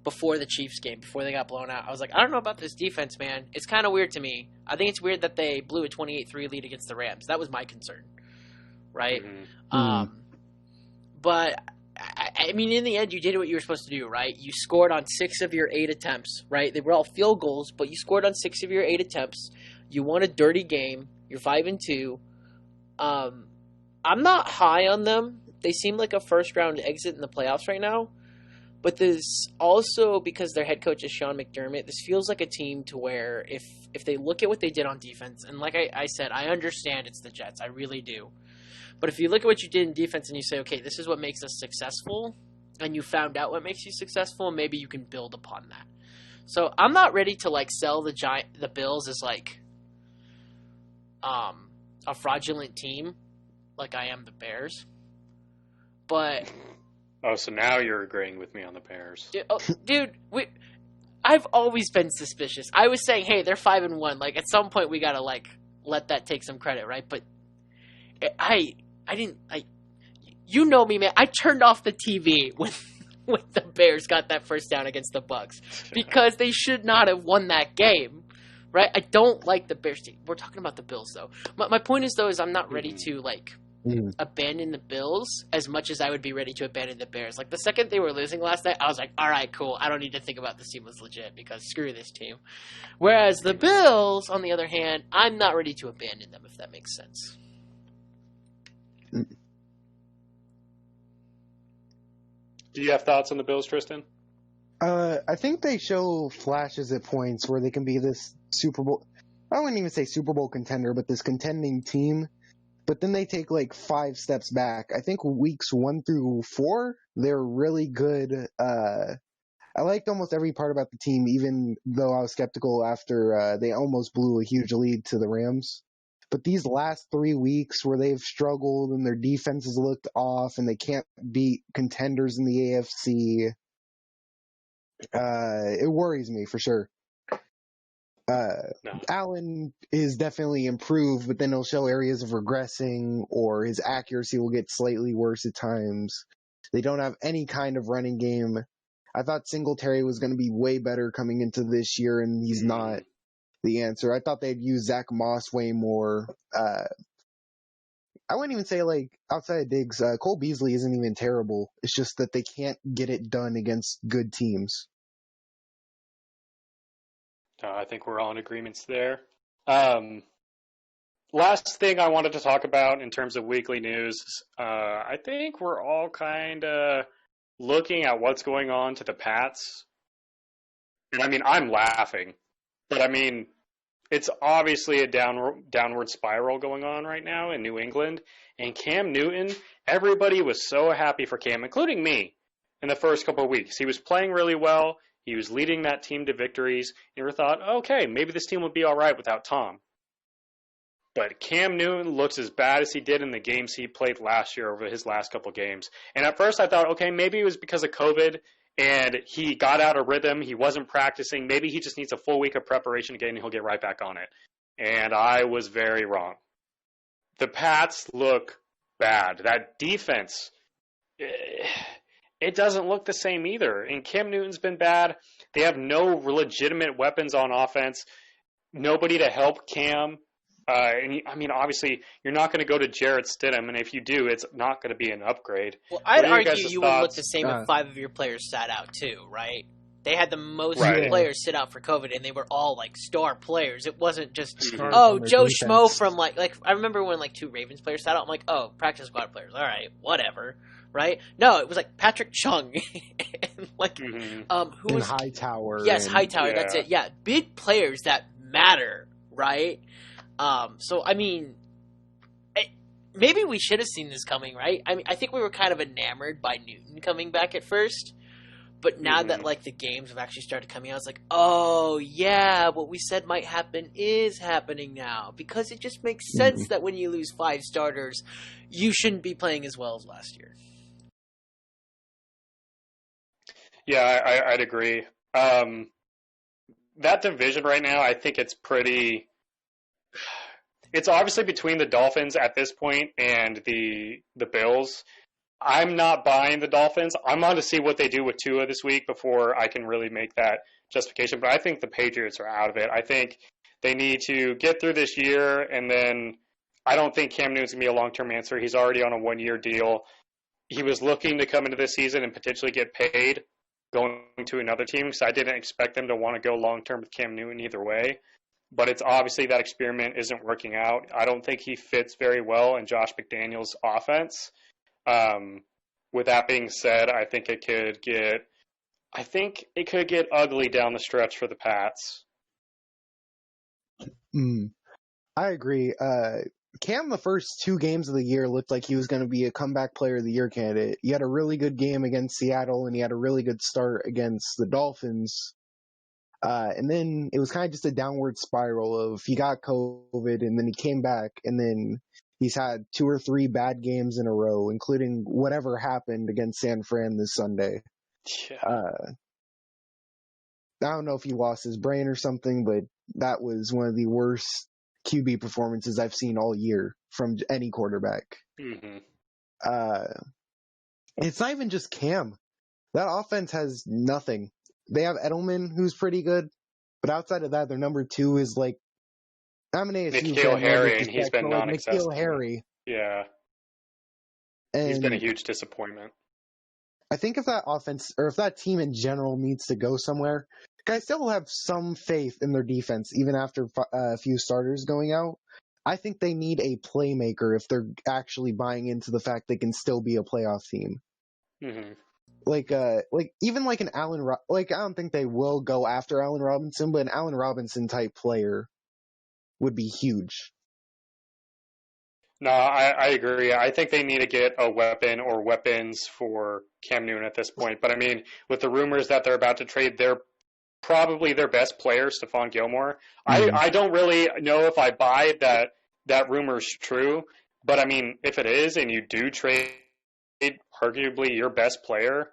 Speaker 1: Before the Chiefs game, before they got blown out. I was like, I don't know about this defense, man. It's kind of weird to me. I think it's weird that they blew a 28-3 lead against the Rams. That was my concern, right? But, I mean, in the end, you did what you were supposed to do, right? You scored on 6 of your 8 attempts, right? They were all field goals, but you scored on 6 of your 8 attempts. You won a dirty game. You're 5-2. I'm not high on them. They seem like a first-round exit in the playoffs right now. But this also, because their head coach is Sean McDermott, this feels like a team to where if they look at what they did on defense, and like I said, I understand it's the Jets. I really do. But if you look at what you did in defense and you say, okay, this is what makes us successful, and you found out what makes you successful, maybe you can build upon that. So I'm not ready to sell the Bills as a fraudulent team like I am the Bears. But...
Speaker 2: Oh, so now you're agreeing with me on the Bears.
Speaker 1: Dude, I've always been suspicious. I was saying, hey, they're 5-1. Like at some point we gotta like let that take some credit, right? But I didn't. You know me, man. I turned off the TV when the Bears got that first down against the Bucs because they should not have won that game, right? I don't like the Bears team. We're talking about the Bills, though. My point is, though, is I'm not ready to abandon the Bills as much as I would be ready to abandon the Bears. Like the second they were losing last night, I was like, all right, cool. I don't need to think about this team was legit because screw this team. Whereas the Bills, on the other hand, I'm not ready to abandon them, if that makes sense.
Speaker 2: Do you have thoughts on the Bills, Tristan?
Speaker 3: I think they show flashes at points where they can be this Super Bowl. I wouldn't even say Super Bowl contender, but this contending team. But then they take like 5 steps back. I think weeks 1 through 4, they're really good. I liked almost every part about the team, even though I was skeptical after they almost blew a huge lead to the Rams. But these last 3 weeks where they've struggled and their defenses looked off and they can't beat contenders in the AFC, it worries me for sure. Allen is definitely improved, but then he'll show areas of regressing or his accuracy will get slightly worse at times. They don't have any kind of running game. I thought Singletary was going to be way better coming into this year, and he's not the answer. I thought they'd use Zach Moss way more. I wouldn't even say, like, outside of Diggs, Cole Beasley isn't even terrible. It's just that they can't get it done against good teams.
Speaker 2: I think we're all in agreements there. Last thing I wanted to talk about in terms of weekly news, I think we're all kind of looking at what's going on to the Pats. And I mean, I'm laughing, but I mean, it's obviously a downward spiral going on right now in New England. And Cam Newton, everybody was so happy for Cam, including me, in the first couple of weeks. He was playing really well. He was leading that team to victories. And we thought, okay, maybe this team would be all right without Tom. But Cam Newton looks as bad as he did in the games he played last year over his last couple of games. And at first I thought, okay, maybe it was because of COVID and he got out of rhythm. He wasn't practicing. Maybe he just needs a full week of preparation again and he'll get right back on it. And I was very wrong. The Pats look bad. That defense, it doesn't look the same either. And Cam Newton's been bad. They have no legitimate weapons on offense. Nobody to help Cam. I mean, obviously, you're not going to go to Jarrett Stidham, and if you do, it's not going to be an upgrade.
Speaker 1: Well, I'd argue you would look the same if 5 of your players sat out too, right? They had the most players sit out for COVID, and they were all like star players. It wasn't just Joe Schmo from like I remember when like 2 Ravens players sat out. I'm like, oh, practice squad players, all right, whatever, right? No, it was like Patrick Chung, and like who was
Speaker 3: Hightower?
Speaker 1: Yes, Hightower. That's it. Yeah, big players that matter, right? So, I mean, maybe we should have seen this coming, right? I mean, I think we were kind of enamored by Newton coming back at first, but now that, like, the games have actually started coming out, it's like, oh, yeah, what we said might happen is happening now, because it just makes sense that when you lose 5 starters, you shouldn't be playing as well as last year.
Speaker 2: Yeah, I'd agree. That division right now, I think it's pretty... It's obviously between the Dolphins at this point and the Bills. I'm not buying the Dolphins. I'm on to see what they do with Tua this week before I can really make that justification. But I think the Patriots are out of it. I think they need to get through this year, and then I don't think Cam Newton's going to be a long-term answer. He's already on a 1-year deal. He was looking to come into this season and potentially get paid going to another team, so I didn't expect them to want to go long-term with Cam Newton either way. But it's obviously that experiment isn't working out. I don't think he fits very well in Josh McDaniels' offense. With that being said, I think it could get ugly down the stretch for the Pats.
Speaker 3: I agree. Cam, the first 2 games of the year looked like he was going to be a comeback player of the year candidate. He had a really good game against Seattle, and he had a really good start against the Dolphins. And then it was kind of just a downward spiral of he got COVID and then he came back and then he's had 2 or 3 bad games in a row, including whatever happened against San Fran this Sunday.
Speaker 2: Yeah.
Speaker 3: I don't know if he lost his brain or something, but that was one of the worst QB performances I've seen all year from any quarterback.
Speaker 2: Mm-hmm.
Speaker 3: It's not even just Cam. That offense has nothing. They have Edelman, who's pretty good, but outside of that, their number 2 is like, I'm an ASU
Speaker 2: N'Keal
Speaker 3: fan,
Speaker 2: Harry, and he's been
Speaker 3: like
Speaker 2: non-accessible.
Speaker 3: N'Keal Harry.
Speaker 2: Yeah.
Speaker 3: And
Speaker 2: he's been a huge disappointment.
Speaker 3: I think if that offense, or if that team in general needs to go somewhere, I still have some faith in their defense, even after a few starters going out. I think they need a playmaker if they're actually buying into the fact they can still be a playoff team.
Speaker 2: Mm-hmm.
Speaker 3: Like even like an I don't think they will go after Allen Robinson, but an Allen Robinson type player would be huge.
Speaker 2: No, I agree. I think they need to get a weapon or weapons for Cam Newton at this point. But I mean, with the rumors that they're about to trade probably their best player, Stephon Gilmore,
Speaker 3: Mm-hmm.
Speaker 2: I don't really know if I buy that rumor's true. But I mean, if it is, and you do trade arguably your best player,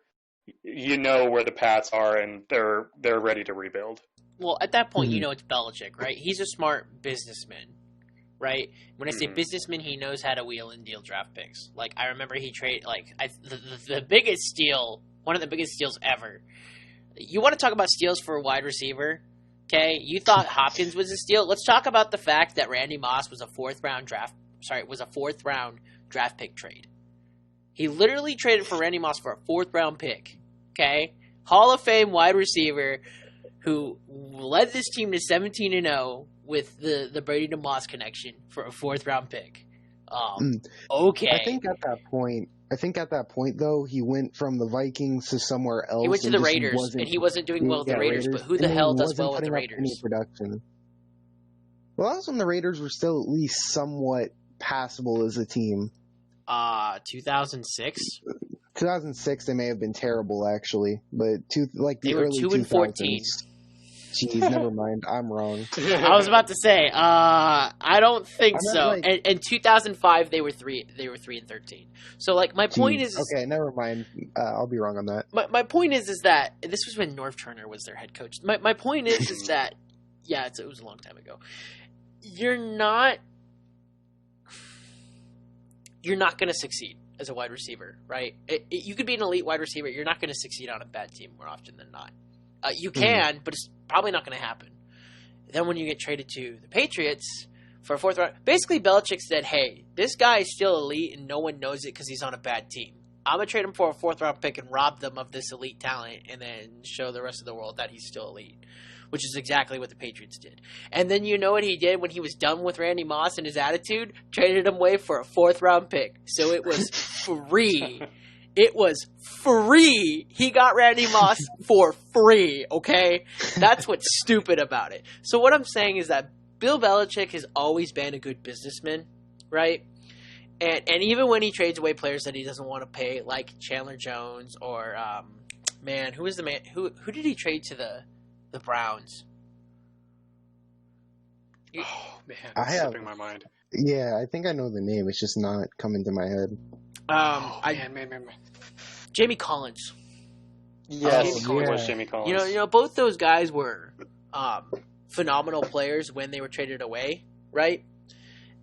Speaker 2: you know where the Pats are, and they're ready to rebuild.
Speaker 1: Well, at that point,
Speaker 3: Mm-hmm.
Speaker 1: it's Belichick, right? He's a smart businessman, right? When I say businessman, he knows how to wheel and deal draft picks. Like, I remember he traded, the biggest steal, one of the biggest steals ever. You want to talk about steals for a wide receiver? Okay, you thought Hopkins was a steal. Let's talk about the fact that Randy Moss was a fourth round draft pick trade. He literally traded for Randy Moss for a 4th round pick. Okay, Hall of Fame wide receiver who led this team to 17-0 with the Brady to Moss connection for a 4th round pick. Okay,
Speaker 3: I think at that point though, he went from the Vikings to somewhere else.
Speaker 1: He went to the Raiders, and he wasn't doing well with the Raiders. But who the hell does well with the Raiders?
Speaker 3: Any production. Well, that was when the Raiders were still at least somewhat passable as a team.
Speaker 1: 2006.
Speaker 3: 2006, they may have been terrible actually, but
Speaker 1: they were
Speaker 3: early
Speaker 1: 2-14.
Speaker 3: Jeez, never mind. I'm wrong.
Speaker 1: I was about to say, I don't think so. And 2005, they were 3-13. So, my point is,
Speaker 3: okay, never mind. I'll be wrong on that.
Speaker 1: My point is that this was when Norv Turner was their head coach. My point is that, yeah, it was a long time ago. You're not going to succeed as a wide receiver, right? You could be an elite wide receiver. You're not going to succeed on a bad team more often than not. You can, but it's probably not going to happen. Then when you get traded to the Patriots for a 4th round, basically Belichick said, hey, this guy is still elite and no one knows it because he's on a bad team. I'm going to trade him for a 4th round pick and rob them of this elite talent and then show the rest of the world that he's still elite, which is exactly what the Patriots did. And then you know what he did when he was done with Randy Moss and his attitude? Traded him away for a 4th round pick. So it was free. It was free. He got Randy Moss for free, okay? That's what's stupid about it. So what I'm saying is that Bill Belichick has always been a good businessman, right? And even when he trades away players that he doesn't want to pay, like Chandler Jones or, who did he trade to the Browns?
Speaker 2: Oh, man, it's slipping my mind.
Speaker 3: Yeah, I think I know the name. It's just not coming to my head.
Speaker 2: Man.
Speaker 1: Jamie Collins.
Speaker 2: Yes, Jamie Collins.
Speaker 1: Both those guys were phenomenal players when they were traded away, right?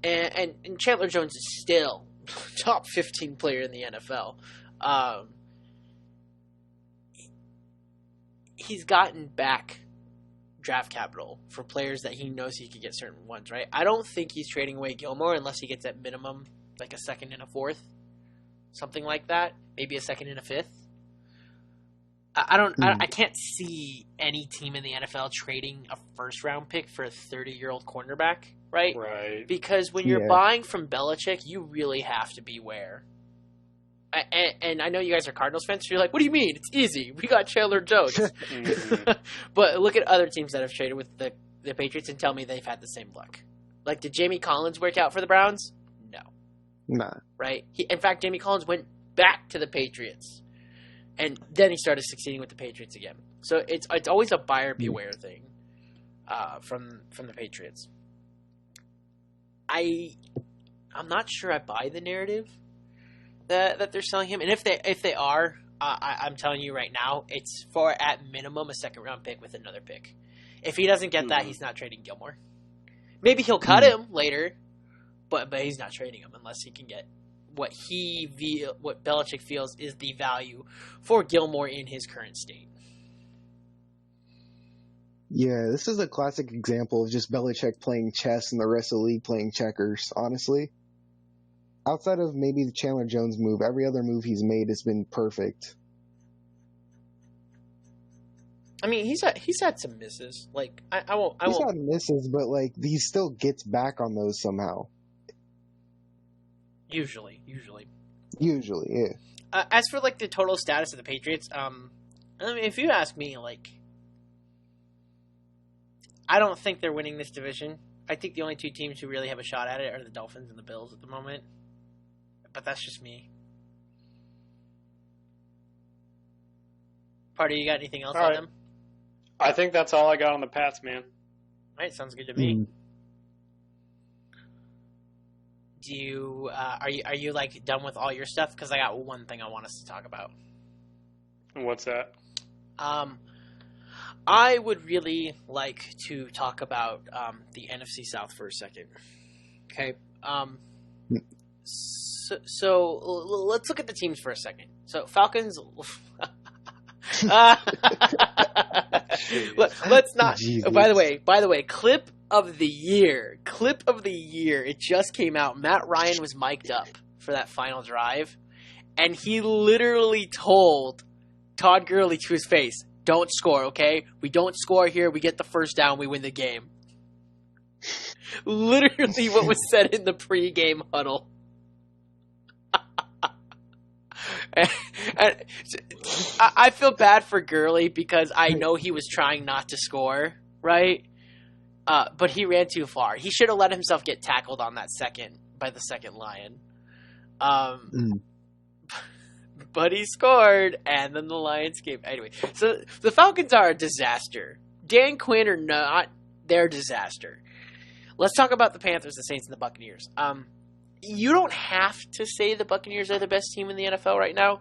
Speaker 1: And Chandler Jones is still top 15 player in the NFL. He's gotten back draft capital for players that he knows he could get certain ones, right? I don't think he's trading away Gilmore unless he gets at minimum like a 2nd and a 4th. Something like that, maybe a 2nd and a 5th. I can't see any team in the NFL trading a 1st round pick for a 30-year-old cornerback, right?
Speaker 2: Right.
Speaker 1: Because when you're buying from Belichick, you really have to beware. And I know you guys are Cardinals fans, so you're like, what do you mean? It's easy. We got Chandler Jones. But look at other teams that have traded with the Patriots and tell me they've had the same luck. Like, did Jamie Collins work out for the Browns? No.
Speaker 3: Nah.
Speaker 1: Right? In fact, Jamie Collins went back to the Patriots. And then he started succeeding with the Patriots again. So it's always a buyer beware thing from the Patriots. I'm not sure I buy the narrative that they're selling him. And if they are, I'm telling you right now, it's for at minimum a second-round pick with another pick. If he doesn't get that, he's not trading Gilmore. Maybe he'll cut him later, but he's not trading him unless he can get what Belichick feels is the value for Gilmore in his current state.
Speaker 3: Yeah, this is a classic example of just Belichick playing chess and the rest of the league playing checkers, honestly. Outside of maybe the Chandler Jones move, every other move he's made has been perfect.
Speaker 1: I mean, he's had some misses. Like I won't.
Speaker 3: He's had misses, but like he still gets back on those somehow.
Speaker 1: Usually,
Speaker 3: yeah.
Speaker 1: As for like the total status of the Patriots, I mean, if you ask me, like, I don't think they're winning this division. I think the only two teams who really have a shot at it are the Dolphins and the Bills at the moment. But that's just me. Pardue, you got anything else on them?
Speaker 2: I think that's all I got on the Pats, man.
Speaker 1: All right, sounds good to me. Do you are you like done with all your stuff? Because I got one thing I want us to talk about.
Speaker 2: What's that?
Speaker 1: I would really like to talk about the NFC South for a second. Okay. So let's look at the teams for a second. So Falcons. Let's not. Oh, by the way, clip of the year. It just came out. Matt Ryan was mic'd up for that final drive, and he literally told Todd Gurley to his face, "Don't score, okay? We don't score here. We get the first down. We win the game." Literally, what was said in the pregame huddle. And I feel bad for Gurley because I know he was trying not to score, right? But he ran too far. He should have let himself get tackled on that by the second Lion. But he scored, and then the Lions came. Anyway, so the Falcons are a disaster. Dan Quinn or not, they're a disaster. Let's talk about the Panthers, the Saints, and the Buccaneers. You don't have to say the Buccaneers are the best team in the NFL right now,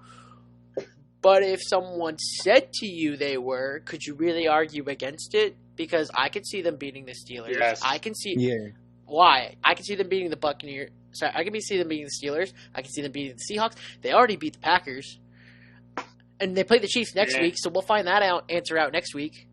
Speaker 1: but if someone said to you they were, could you really argue against it? Because I could see them beating the Steelers.
Speaker 2: Yes.
Speaker 1: I can see
Speaker 3: why.
Speaker 1: I can see them beating the Buccaneers. Sorry, I can see them beating the Steelers. I can see them beating the Seahawks. They already beat the Packers, and they play the Chiefs next week. So we'll find that answer out next week.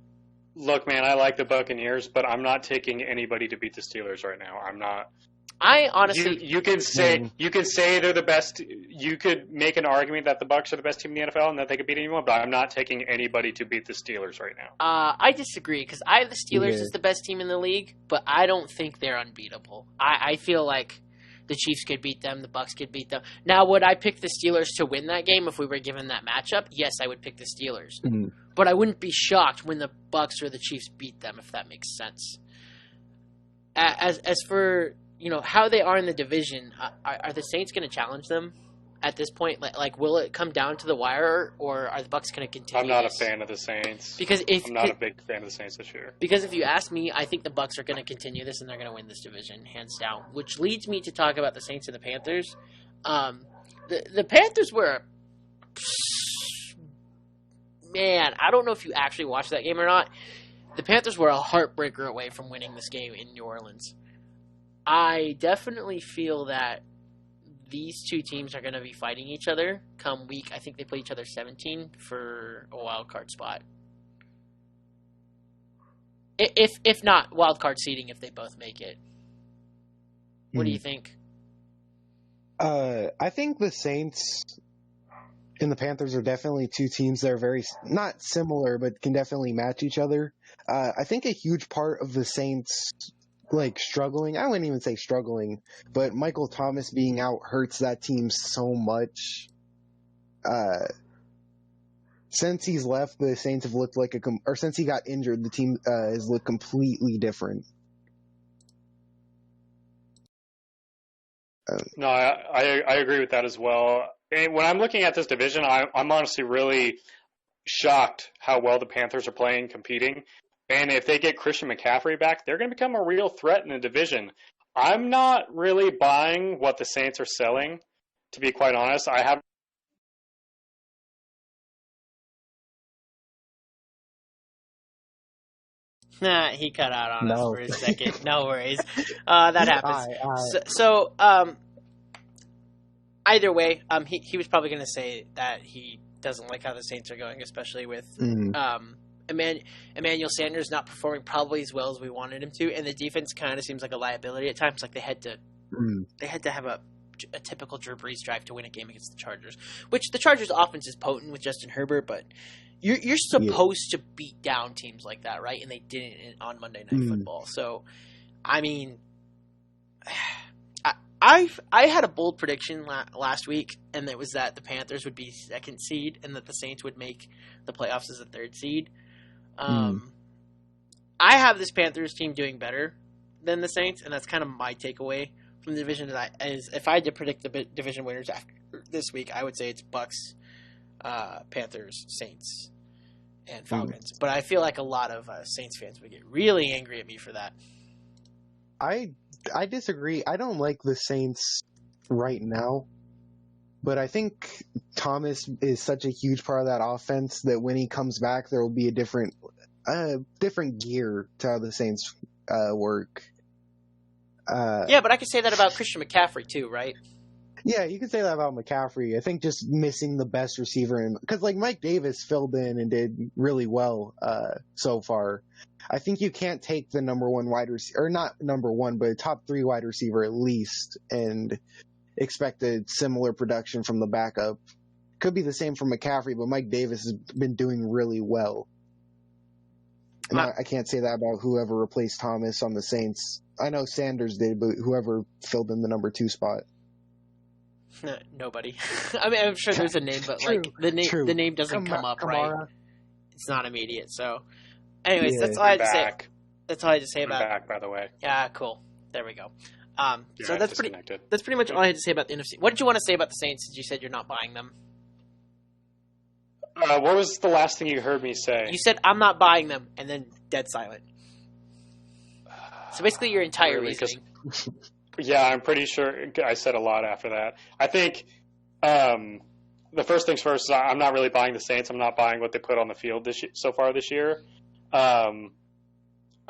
Speaker 2: Look, man, I like the Buccaneers, but I'm not taking anybody to beat the Steelers right now. I'm not.
Speaker 1: I honestly,
Speaker 2: you can say they're the best. You could make an argument that the Bucs are the best team in the NFL and that they could beat anyone, but I'm not taking anybody to beat the Steelers right now.
Speaker 1: I disagree because I have the Steelers as the best team in the league, but I don't think they're unbeatable. I feel like the Chiefs could beat them, the Bucs could beat them. Now, would I pick the Steelers to win that game if we were given that matchup? Yes, I would pick the Steelers, but I wouldn't be shocked when the Bucs or the Chiefs beat them, if that makes sense. As for how they are in the division, are the Saints going to challenge them at this point? Like, will it come down to the wire, or are the Bucs going to continue?
Speaker 2: I'm not a fan of the Saints.
Speaker 1: Because I'm
Speaker 2: not a big fan of the Saints this year.
Speaker 1: Because if you ask me, I think the Bucs are going to continue this and they're going to win this division, hands down. Which leads me to talk about the Saints and the Panthers. The Panthers were man, I don't know if you actually watched that game or not. The Panthers were a heartbreaker away from winning this game in New Orleans. I definitely feel that these two teams are going to be fighting each other come week. I think they play each other 17 for a wild card spot. If not wild card seeding, if they both make it. What do you think?
Speaker 3: I think the Saints and the Panthers are definitely two teams that are very not similar, but can definitely match each other. I think a huge part of the Saints struggling, I wouldn't even say struggling, but Michael Thomas being out hurts that team so much. Since he's left, the Saints have looked or since he got injured, the team has looked completely different.
Speaker 2: No, I agree with that as well. And when I'm looking at this division, I'm honestly really shocked how well the Panthers are playing, competing. And if they get Christian McCaffrey back, they're going to become a real threat in the division. I'm not really buying what the Saints are selling, to be quite honest. I have
Speaker 1: Nah, he cut out on us
Speaker 3: No.
Speaker 1: for a second. No worries. That happens.
Speaker 3: Aye.
Speaker 1: So, either way, he was probably going to say that he doesn't like how the Saints are going, especially with Emmanuel Sanders not performing probably as well as we wanted him to, and the defense kind of seems like a liability at times. Like they had to have a typical Drew Brees drive to win a game against the Chargers, which the Chargers' offense is potent with Justin Herbert, but you're supposed to beat down teams like that, right? And they didn't on Monday Night Football. So, I mean, I had a bold prediction last week, and it was that the Panthers would be second seed and that the Saints would make the playoffs as a third seed. I have this Panthers team doing better than the Saints, and that's kind of my takeaway from the division. Is if I had to predict the division winners after this week, I would say it's Bucks, Panthers, Saints, and Falcons. But I feel like a lot of Saints fans would get really angry at me for that.
Speaker 3: I disagree. I don't like the Saints right now, but I think Thomas is such a huge part of that offense that when he comes back, there will be a different gear to how the Saints work.
Speaker 1: Yeah, but I could say that about Christian McCaffrey too, right?
Speaker 3: Yeah, you can say that about McCaffrey. I think just missing the best receiver, because like Mike Davis filled in and did really well so far. I think you can't take the number one wide receiver, or not number one, but top 3 wide receiver at least, and expect a similar production from the backup. Could be the same for McCaffrey, but Mike Davis has been doing really well. And I can't say that about whoever replaced Thomas on the Saints. I know Sanders did, but whoever filled in the number 2 spot.
Speaker 1: Nobody. I mean, I'm sure there's a name, but like the name doesn't come up, right? It's not immediate. So, anyways, that's all I had to say. That's all I had to say about.
Speaker 2: I'm back, by the way.
Speaker 1: Yeah, cool. There we go. So that's pretty much all I had to say about the NFC. What did you want to say about the Saints? Since you said you're not buying them.
Speaker 2: What was the last thing you heard me say?
Speaker 1: You said I'm not buying them, and then dead silent. So basically, your entire reasoning.
Speaker 2: Yeah, I'm pretty sure I said a lot after that. I think the first things first, I'm not really buying the Saints. I'm not buying what they put on the field so far this year. I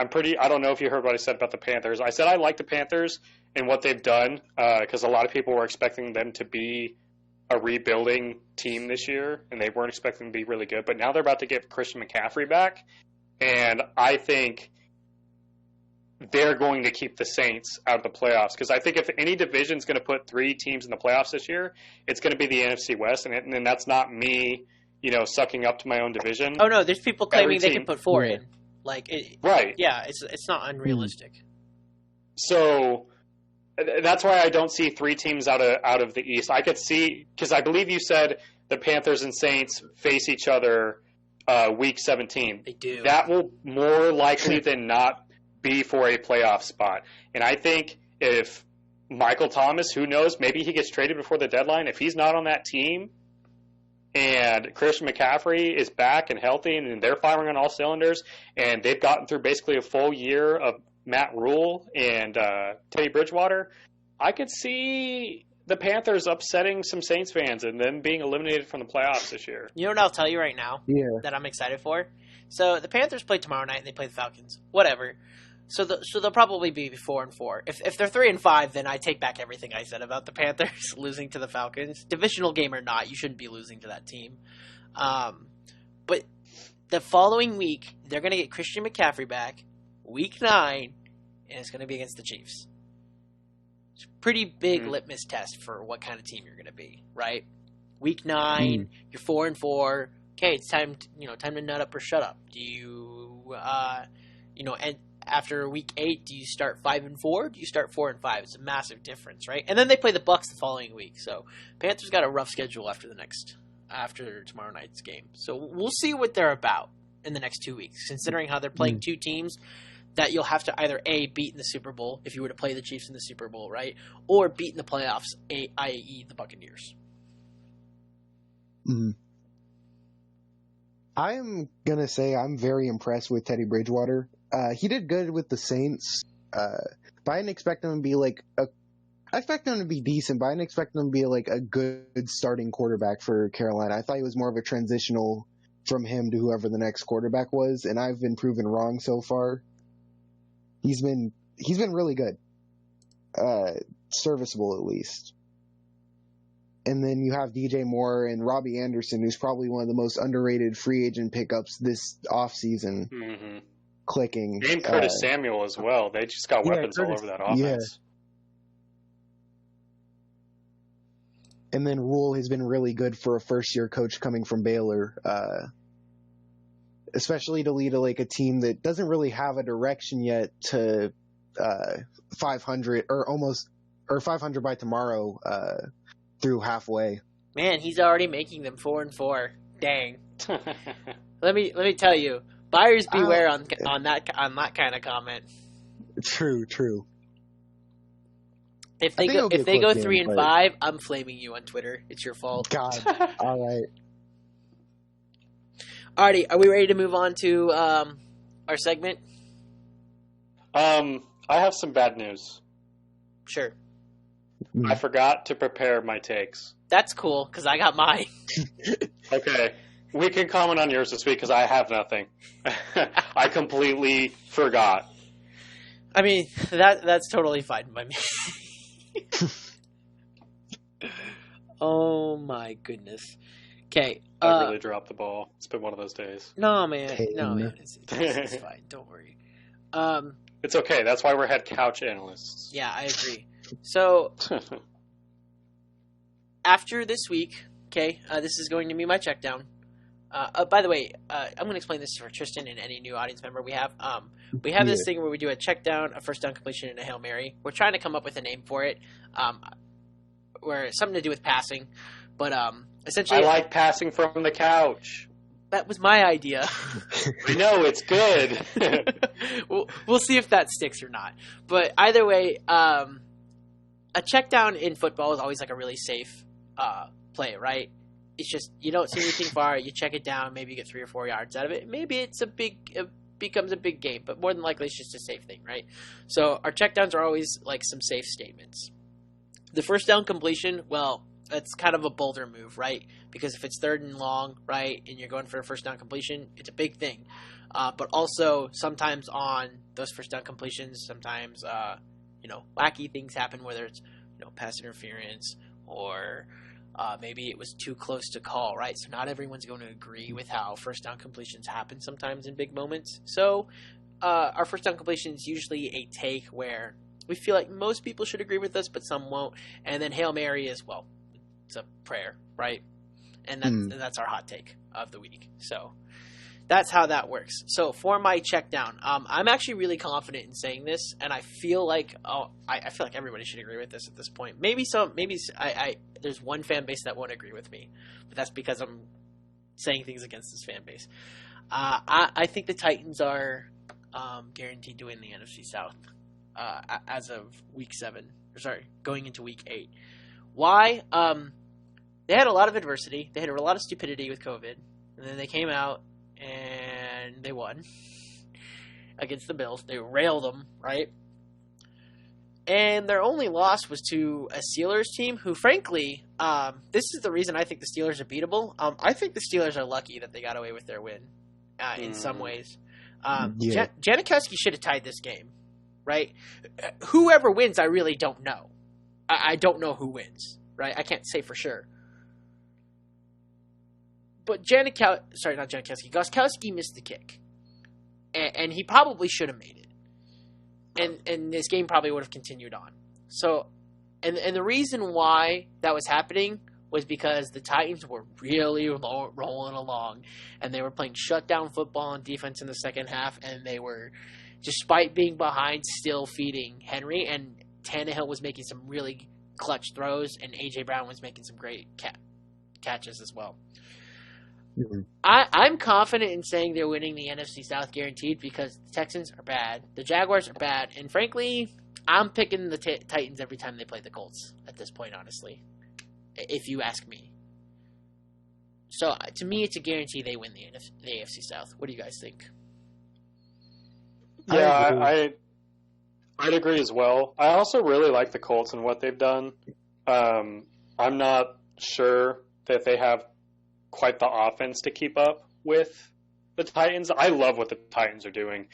Speaker 2: don't know if you heard what I said about the Panthers. I said I like the Panthers and what they've done because a lot of people were expecting them to be a rebuilding team this year, and they weren't expecting them to be really good. But now they're about to get Christian McCaffrey back, and I think they're going to keep the Saints out of the playoffs because I think if any division is going to put 3 teams in the playoffs this year, it's going to be the NFC West, and that's not me, sucking up to my own division.
Speaker 1: Oh no, there's people claiming they can put 4 in,
Speaker 2: right?
Speaker 1: Yeah, it's not unrealistic.
Speaker 2: So that's why I don't see 3 teams out of the East. I could see because I believe you said the Panthers and Saints face each other week 17.
Speaker 1: They do.
Speaker 2: That will more likely than not be for a playoff spot. And I think if Michael Thomas, who knows, maybe he gets traded before the deadline. If he's not on that team and Christian McCaffrey is back and healthy and they're firing on all cylinders and they've gotten through basically a full year of Matt Rule and Teddy Bridgewater, I could see the Panthers upsetting some Saints fans and them being eliminated from the playoffs this year.
Speaker 1: You know what I'll tell you right now that I'm excited for? So the Panthers play tomorrow night and they play the Falcons. Whatever. So they'll probably be 4-4. If they're 3-5, then I take back everything I said about the Panthers losing to the Falcons. Divisional game or not, you shouldn't be losing to that team. But the following week, they're going to get Christian McCaffrey back, week 9, and it's going to be against the Chiefs. It's a pretty big litmus test for what kind of team you're going to be, right? Week 9, you're 4-4. Okay, it's time to nut up or shut up. Do you, and after week 8, do you start 5-4? Do you start 4-5? It's a massive difference, right? And then they play the Bucks the following week. So Panthers got a rough schedule after tomorrow night's game. So we'll see what they're about in the next 2 weeks, considering how they're playing 2 teams that you'll have to either A, beat in the Super Bowl if you were to play the Chiefs in the Super Bowl, right? Or beat in the playoffs, i.e. the Buccaneers.
Speaker 3: I'm going to say I'm very impressed with Teddy Bridgewater. He did good with the Saints, but I didn't expect him to be I expect him to be decent, but I didn't expect him to be like a good starting quarterback for Carolina. I thought he was more of a transitional from him to whoever the next quarterback was, and I've been proven wrong so far. He's been really good, serviceable at least. And then you have DJ Moore and Robbie Anderson, who's probably one of the most underrated free agent pickups this offseason.
Speaker 2: Mm-hmm.
Speaker 3: Clicking.
Speaker 2: And Curtis Samuel as well. They just got weapons all over that offense.
Speaker 3: Yeah. And then Rule has been really good for a first-year coach coming from Baylor, especially to lead a team that doesn't really have a direction yet to 500 or 500 by tomorrow through halfway.
Speaker 1: Man, he's already making them 4-4. Dang. Let me tell you, buyers beware on that kind of comment.
Speaker 3: True.
Speaker 1: If they go 3-5, I'm flaming you on Twitter. It's your fault.
Speaker 3: God. All right.
Speaker 1: Alrighty, are we ready to move on to our segment?
Speaker 2: I have some bad news.
Speaker 1: Sure.
Speaker 2: I forgot to prepare my takes.
Speaker 1: That's cool, because I got mine.
Speaker 2: Okay. We can comment on yours this week, because I have nothing. I completely forgot.
Speaker 1: I mean, that's totally fine by me. Oh my goodness. Okay.
Speaker 2: I really dropped the ball. It's been one of those days.
Speaker 1: No, man. It's fine. Don't worry.
Speaker 2: It's okay. That's why we're head couch analysts.
Speaker 1: Yeah, I agree. So, after this week, okay, this is going to be my check down. By the way, I'm going to explain this for Tristan and any new audience member we have. We have this thing where we do a check down, a first down completion, and a Hail Mary. We're trying to come up with a name for it, where it's something to do with passing. But essentially,
Speaker 2: I like passing from the couch.
Speaker 1: That was my idea.
Speaker 2: I know, it's good.
Speaker 1: We'll see if that sticks or not. But either way, a check down in football is always like a really safe play, right? It's just you don't see anything far, you check it down, maybe you get 3 or 4 yards out of it. Maybe it becomes a big game, but more than likely it's just a safe thing, right? So our check downs are always like some safe statements. The first down completion, well, that's kind of a bolder move, right? Because if it's 3rd and long, right, and you're going for a first down completion, it's a big thing. But also sometimes on those first down completions, sometimes wacky things happen, whether it's pass interference or maybe it was too close to call, right? So not everyone's going to agree with how first down completions happen sometimes in big moments. So our first down completion is usually a take where we feel like most people should agree with us, but some won't. And then Hail Mary is, well, it's a prayer, right? And that's our hot take of the week. So that's how that works. So for my check down, I'm actually really confident in saying this, and I feel like I feel like everybody should agree with this at this point. Maybe there's one fan base that won't agree with me, but that's because I'm saying things against this fan base. I think the Titans are guaranteed to win the NFC South as of week 7. Going into week 8. Why? They had a lot of adversity. They had a lot of stupidity with COVID, and then they came out and they won against the Bills. They railed them, right? And their only loss was to a Steelers team who, frankly, this is the reason I think the Steelers are beatable. I think the Steelers are lucky that they got away with their win in some ways. Janikowski should have tied this game, right? Whoever wins, I really don't know. I don't know who wins, right? I can't say for sure. But Gostkowski missed the kick. And he probably should have made it. And this game probably would have continued on. So, and the reason why that was happening was because the Titans were really rolling along. And they were playing shutdown football on defense in the second half. And they were, despite being behind, still feeding Henry. And Tannehill was making some really clutch throws. And A.J. Brown was making some great catches as well. Mm-hmm. I'm confident in saying they're winning the NFC South guaranteed because the Texans are bad, the Jaguars are bad, and frankly, I'm picking the Titans every time they play the Colts at this point, honestly, if you ask me. So, to me, it's a guarantee they win the AFC South. What do you guys think?
Speaker 2: Yeah, I'd agree as well. I also really like the Colts and what they've done. I'm not sure that they have quite the offense to keep up with the Titans. I love what the Titans are doing.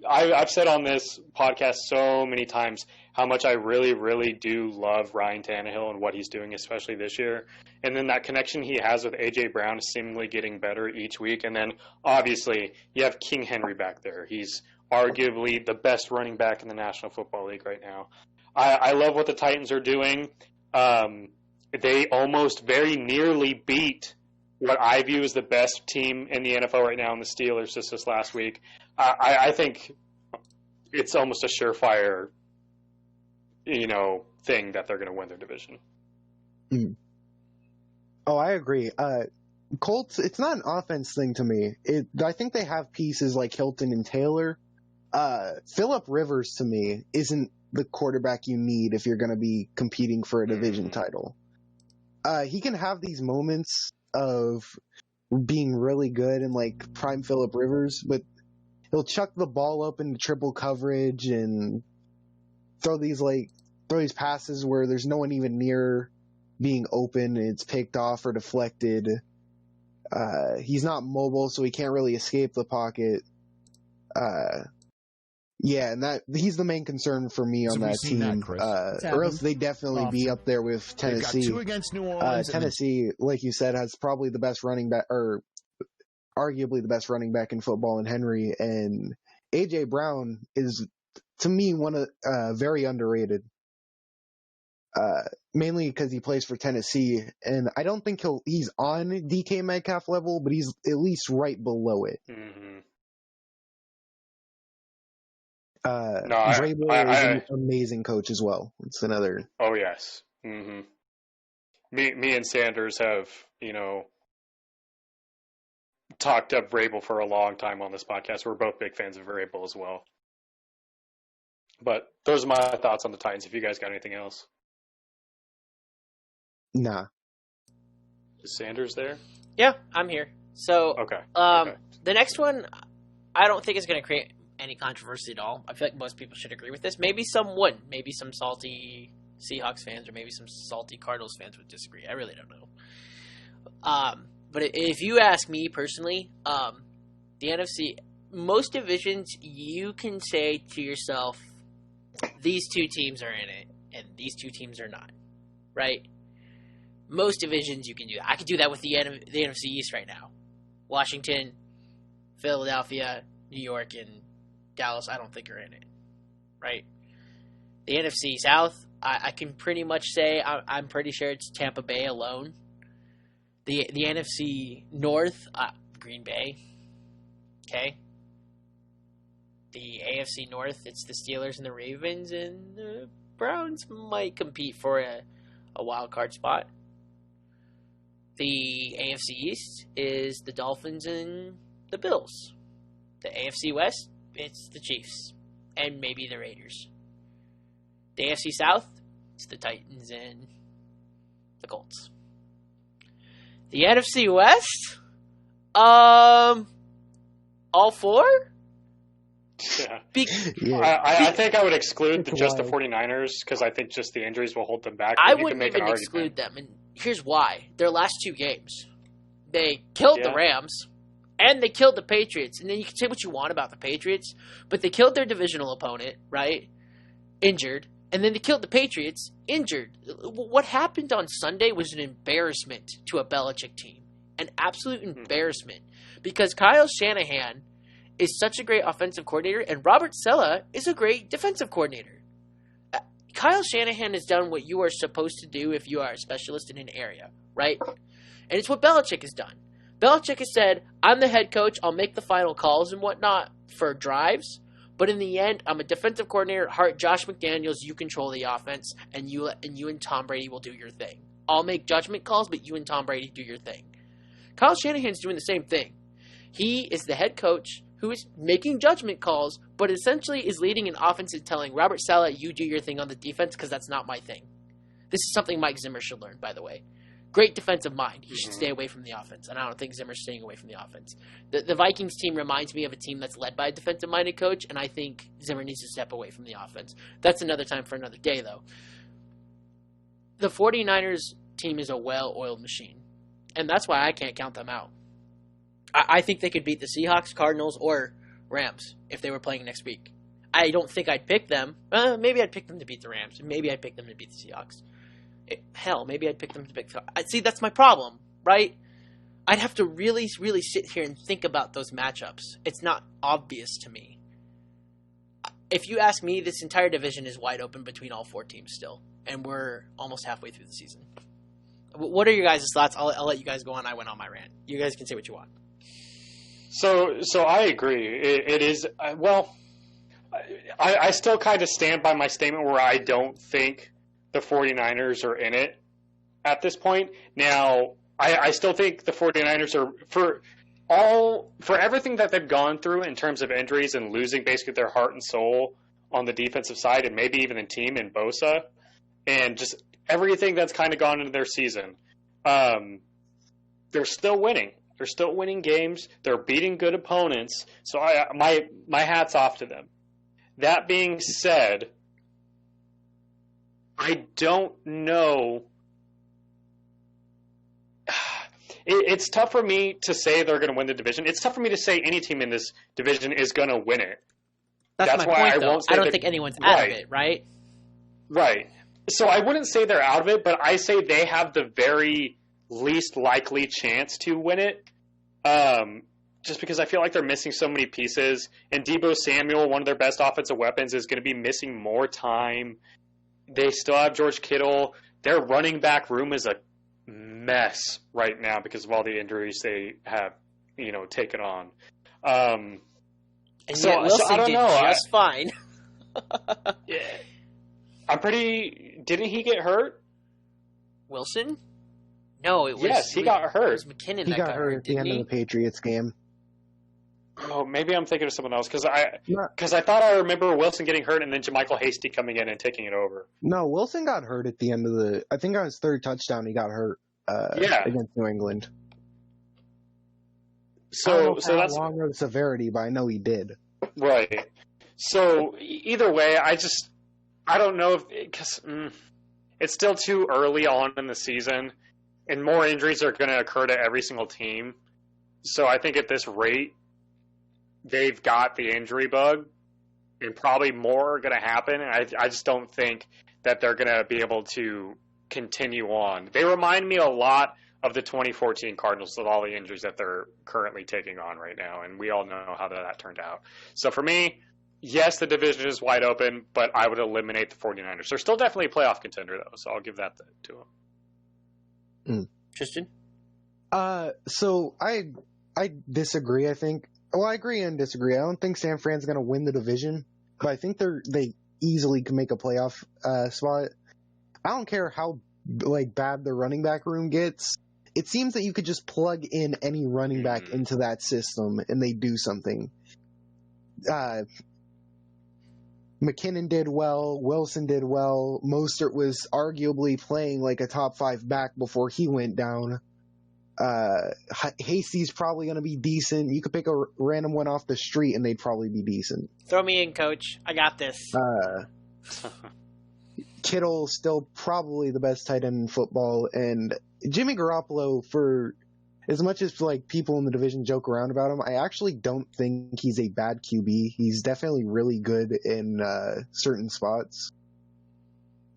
Speaker 2: I've said on this podcast so many times how much I really, really do love Ryan Tannehill and what he's doing, especially this year. And then that connection he has with A.J. Brown is seemingly getting better each week. And then, obviously, you have King Henry back there. He's arguably the best running back in the National Football League right now. I love what the Titans are doing. They almost very nearly beat what I view as the best team in the NFL right now in the Steelers just this last week. I think it's almost a surefire, thing that they're going to win their division.
Speaker 3: Mm. Oh, I agree. Colts, it's not an offense thing to me. I think they have pieces like Hilton and Taylor. Phillip Rivers, to me, isn't the quarterback you need if you're going to be competing for a division title. He can have these moments of being really good and like prime Phillip Rivers, but he'll chuck the ball up into triple coverage and throw these passes where there's no one even near being open and it's picked off or deflected. He's not mobile, so he can't really escape the pocket. And he's the main concern for me on that team. Or else they'd definitely be up there with Tennessee.
Speaker 4: They've got 2 against New Orleans.
Speaker 3: Tennessee, like you said, has probably the best running back, or arguably the best running back in football in Henry. And A.J. Brown is, to me, very underrated. Mainly because he plays for Tennessee. And I don't think he's on DK Metcalf level, but he's at least right below it.
Speaker 2: Mm-hmm.
Speaker 3: Vrabel is an amazing coach as well. It's another.
Speaker 2: Oh yes. Mm-hmm. Me and Sanders have talked up Vrabel for a long time on this podcast. We're both big fans of Vrabel as well. But those are my thoughts on the Titans. If you guys got anything else,
Speaker 3: nah.
Speaker 2: Is Sanders there?
Speaker 1: Yeah, I'm here. So
Speaker 2: okay.
Speaker 1: The next one, I don't think is going to create any controversy at all. I feel like most people should agree with this. Maybe some wouldn't. Maybe some salty Seahawks fans or maybe some salty Cardinals fans would disagree. I really don't know. But if you ask me personally, the NFC, most divisions, you can say to yourself, these 2 teams are in it and these 2 teams are not, right? Most divisions you can do that. I could do that with the NFC East right now. Washington, Philadelphia, New York, and Dallas, I don't think are in it, right? The NFC South, I can pretty much say I'm pretty sure it's Tampa Bay alone. The NFC North, Green Bay, okay? The AFC North, it's the Steelers and the Ravens, and the Browns might compete for a wild card spot. The AFC East is the Dolphins and the Bills. The AFC West, it's the Chiefs and maybe the Raiders. The AFC South, it's the Titans and the Colts. The NFC West, all 4?
Speaker 2: Yeah. I think I would exclude just the 49ers because I think just the injuries will hold them back.
Speaker 1: I wouldn't even exclude them, and here's why. Their last 2 games, they killed the Rams. And they killed the Patriots. And then you can say what you want about the Patriots, but they killed their divisional opponent, right? Injured. And then they killed the Patriots, injured. What happened on Sunday was an embarrassment to a Belichick team. An absolute embarrassment. Because Kyle Shanahan is such a great offensive coordinator, and Robert Saleh is a great defensive coordinator. Kyle Shanahan has done what you are supposed to do if you are a specialist in an area, right? And it's what Belichick has done. Belichick has said, I'm the head coach, I'll make the final calls and whatnot for drives, but in the end, I'm a defensive coordinator at heart. Josh McDaniels, you control the offense, and you and Tom Brady will do your thing. I'll make judgment calls, but you and Tom Brady do your thing. Kyle Shanahan's doing the same thing. He is the head coach who is making judgment calls, but essentially is leading an offense and telling Robert Saleh, you do your thing on the defense because that's not my thing. This is something Mike Zimmer should learn, by the way. Great defensive mind. He should stay away from the offense, and I don't think Zimmer's staying away from the offense. The Vikings team reminds me of a team that's led by a defensive-minded coach, and I think Zimmer needs to step away from the offense. That's another time for another day, though. The 49ers team is a well-oiled machine, and that's why I can't count them out. I think they could beat the Seahawks, Cardinals, or Rams if they were playing next week. I don't think I'd pick them. Maybe I'd pick them to beat the Rams. Maybe I'd pick them to beat the Seahawks. Hell, maybe I'd pick them to beat the... See, that's my problem, right? I'd have to really, really sit here and think about those matchups. It's not obvious to me. If you ask me, this entire division is wide open between all 4 teams still, and we're almost halfway through the season. What are your guys' thoughts? I'll let you guys go on. I went on my rant. You guys can say what you want.
Speaker 2: So I agree. It is, well, I still kind of stand by my statement where I don't think the 49ers are in it at this point. Now, I still think the 49ers are, for everything that they've gone through in terms of injuries and losing basically their heart and soul on the defensive side and maybe even the team in Bosa and just everything that's kind of gone into their season, they're still winning. They're still winning games. They're beating good opponents. So my hat's off to them. That being said, I don't know. It's tough for me to say they're going to win the division. It's tough for me to say any team in this division is going to win it.
Speaker 1: That's my
Speaker 2: why
Speaker 1: point, though. I don't think anyone's out of it, right?
Speaker 2: Right. So I wouldn't say they're out of it, but I say they have the very least likely chance to win it, just because I feel like they're missing so many pieces. And Deebo Samuel, one of their best offensive weapons, is going to be missing more time. They still have George Kittle. Their running back room is a mess right now because of all the injuries they have, taken on.
Speaker 1: And yet Wilson
Speaker 2: I don't
Speaker 1: did
Speaker 2: know.
Speaker 1: just fine.
Speaker 2: Yeah, didn't he get hurt?
Speaker 1: Wilson? No, it was.
Speaker 2: Yes, he got hurt.
Speaker 1: It was McKinnon
Speaker 3: He
Speaker 1: that
Speaker 3: got hurt at the end of the Patriots game.
Speaker 2: Oh, maybe I'm thinking of someone else because I thought I remember Wilson getting hurt and then Jermichael Hasty coming in and taking it over.
Speaker 3: No, Wilson got hurt at the end of I think on his 3rd touchdown he got hurt against New England.
Speaker 2: So
Speaker 3: that's
Speaker 2: long
Speaker 3: or the severity, but I know he did.
Speaker 2: Right. So either way, I don't know because it's still too early on in the season, and more injuries are going to occur to every single team. So I think at this rate, they've got the injury bug, and probably more are going to happen. And I just don't think that they're going to be able to continue on. They remind me a lot of the 2014 Cardinals with all the injuries that they're currently taking on right now, and we all know how that turned out. So for me, yes, the division is wide open, but I would eliminate the 49ers. They're still definitely a playoff contender, though, so I'll give that to them.
Speaker 1: Tristan?
Speaker 3: So I disagree, I think. Well, I agree and disagree. I don't think San Fran's going to win the division, but I think they easily can make a playoff spot. I don't care how bad the running back room gets. It seems that you could just plug in any running back into that system and they do something. McKinnon did well. Wilson did well. Mostert was arguably playing like a top 5 back before he went down. Hasty's probably going to be decent. You could pick a random one off the street and they'd probably be decent.
Speaker 1: Throw me in, coach. I got this.
Speaker 3: Kittle's still probably the best tight end in football, and Jimmy Garoppolo, for as much as people in the division joke around about him, I actually don't think he's a bad QB. He's definitely really good in certain spots.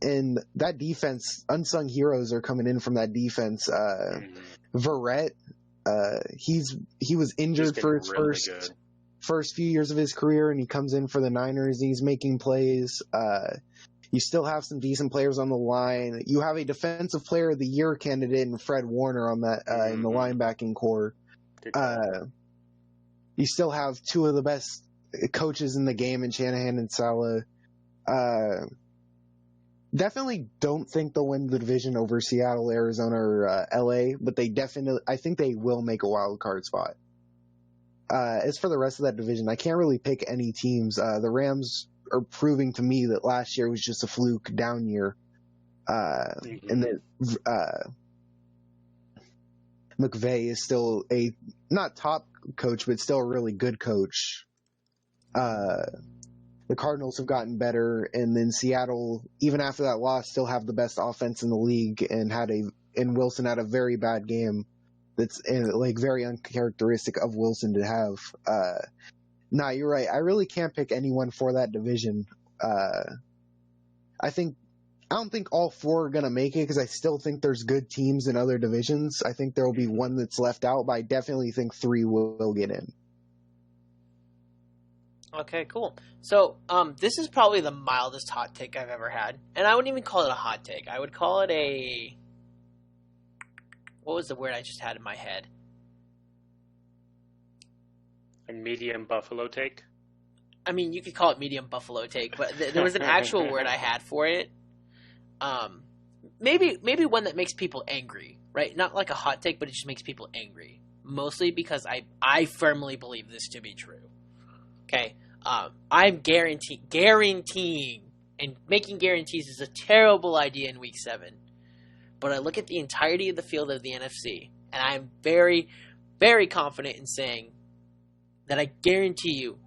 Speaker 3: And that defense, unsung heroes are coming in from that defense. Verrett, he was injured for his first few years of his career, and he comes in for the Niners. He's making plays. You still have some decent players on the line. You have a Defensive Player of the Year candidate in Fred Warner on that in the linebacking core. You still have 2 of the best coaches in the game in Shanahan and Saleh. Definitely don't think they'll win the division over Seattle, Arizona, or LA, but I think they will make a wild card spot. As for the rest of that division, I can't really pick any teams. The Rams are proving to me that last year was just a fluke down year. And that McVay is still a not top coach, but still a really good coach. The Cardinals have gotten better, and then Seattle, even after that loss, still have the best offense in the league, and Wilson had a very bad game. That's like very uncharacteristic of Wilson to have. Nah, you're right. I really can't pick anyone for that division. I don't think all four are gonna make it because I still think there's good teams in other divisions. I think there will be one that's left out, but I definitely think three will get in.
Speaker 1: Okay, cool. So, this is probably the mildest hot take I've ever had, and I wouldn't even call it a hot take. I would call it a... What was the word I just had in my head?
Speaker 2: A medium Buffalo take?
Speaker 1: I mean, you could call it medium Buffalo take, but there was an actual word I had for it. Maybe one that makes people angry, right? Not like a hot take, but it just makes people angry. Mostly because I firmly believe this to be true. Okay? I'm guaranteeing, and making guarantees is a terrible idea in Week 7. But I look at the entirety of the field of the NFC, and I'm very, very confident in saying that I guarantee you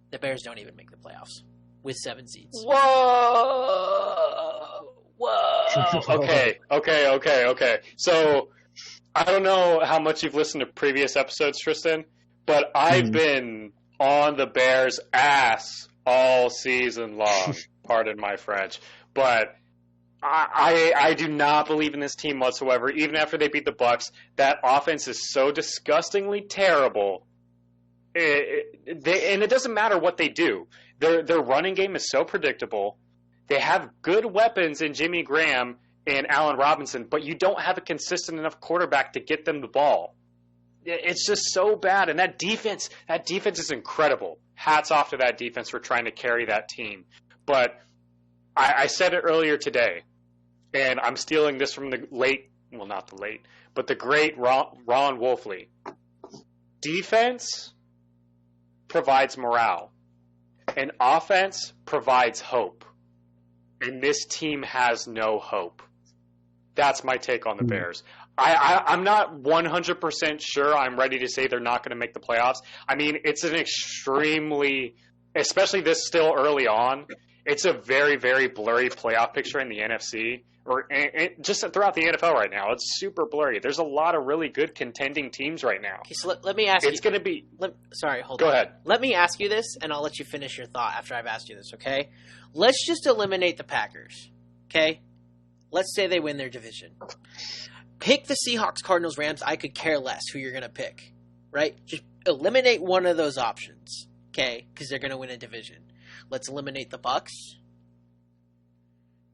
Speaker 1: the Bears don't even make the playoffs with 7 seeds.
Speaker 2: Whoa! Okay. So, I don't know how much you've listened to previous episodes, Tristan, but I've been on the Bears' ass all season long. Pardon my French. But I do not believe in this team whatsoever. Even after they beat the Bucs, that offense is so disgustingly terrible. And it doesn't matter what they do. Their running game is so predictable. They have good weapons in Jimmy Graham and Allen Robinson, but you don't have a consistent enough quarterback to get them the ball. It's just so bad. And that defense is incredible. Hats off to that defense for trying to carry that team. But I said it earlier today, and I'm stealing this from the great Ron Wolfley. Defense provides morale, and offense provides hope. And this team has no hope. That's my take on the Bears. I'm not 100% sure I'm ready to say they're not going to make the playoffs. I mean, it's an extremely, especially this still early on, it's a very, very blurry playoff picture in the NFC, or just throughout the NFL right now. It's super blurry. There's a lot of really good contending teams right now.
Speaker 1: Okay, so let me ask you.
Speaker 2: It's going to be...
Speaker 1: Sorry, hold
Speaker 2: on. Go ahead.
Speaker 1: Let me ask you this, and I'll let you finish your thought after I've asked you this, okay? Let's just eliminate the Packers, okay? Let's say they win their division. Pick the Seahawks, Cardinals, Rams. I could care less who you're going to pick, right? Just eliminate one of those options, okay? Because they're going to win a division. Let's eliminate the Bucs.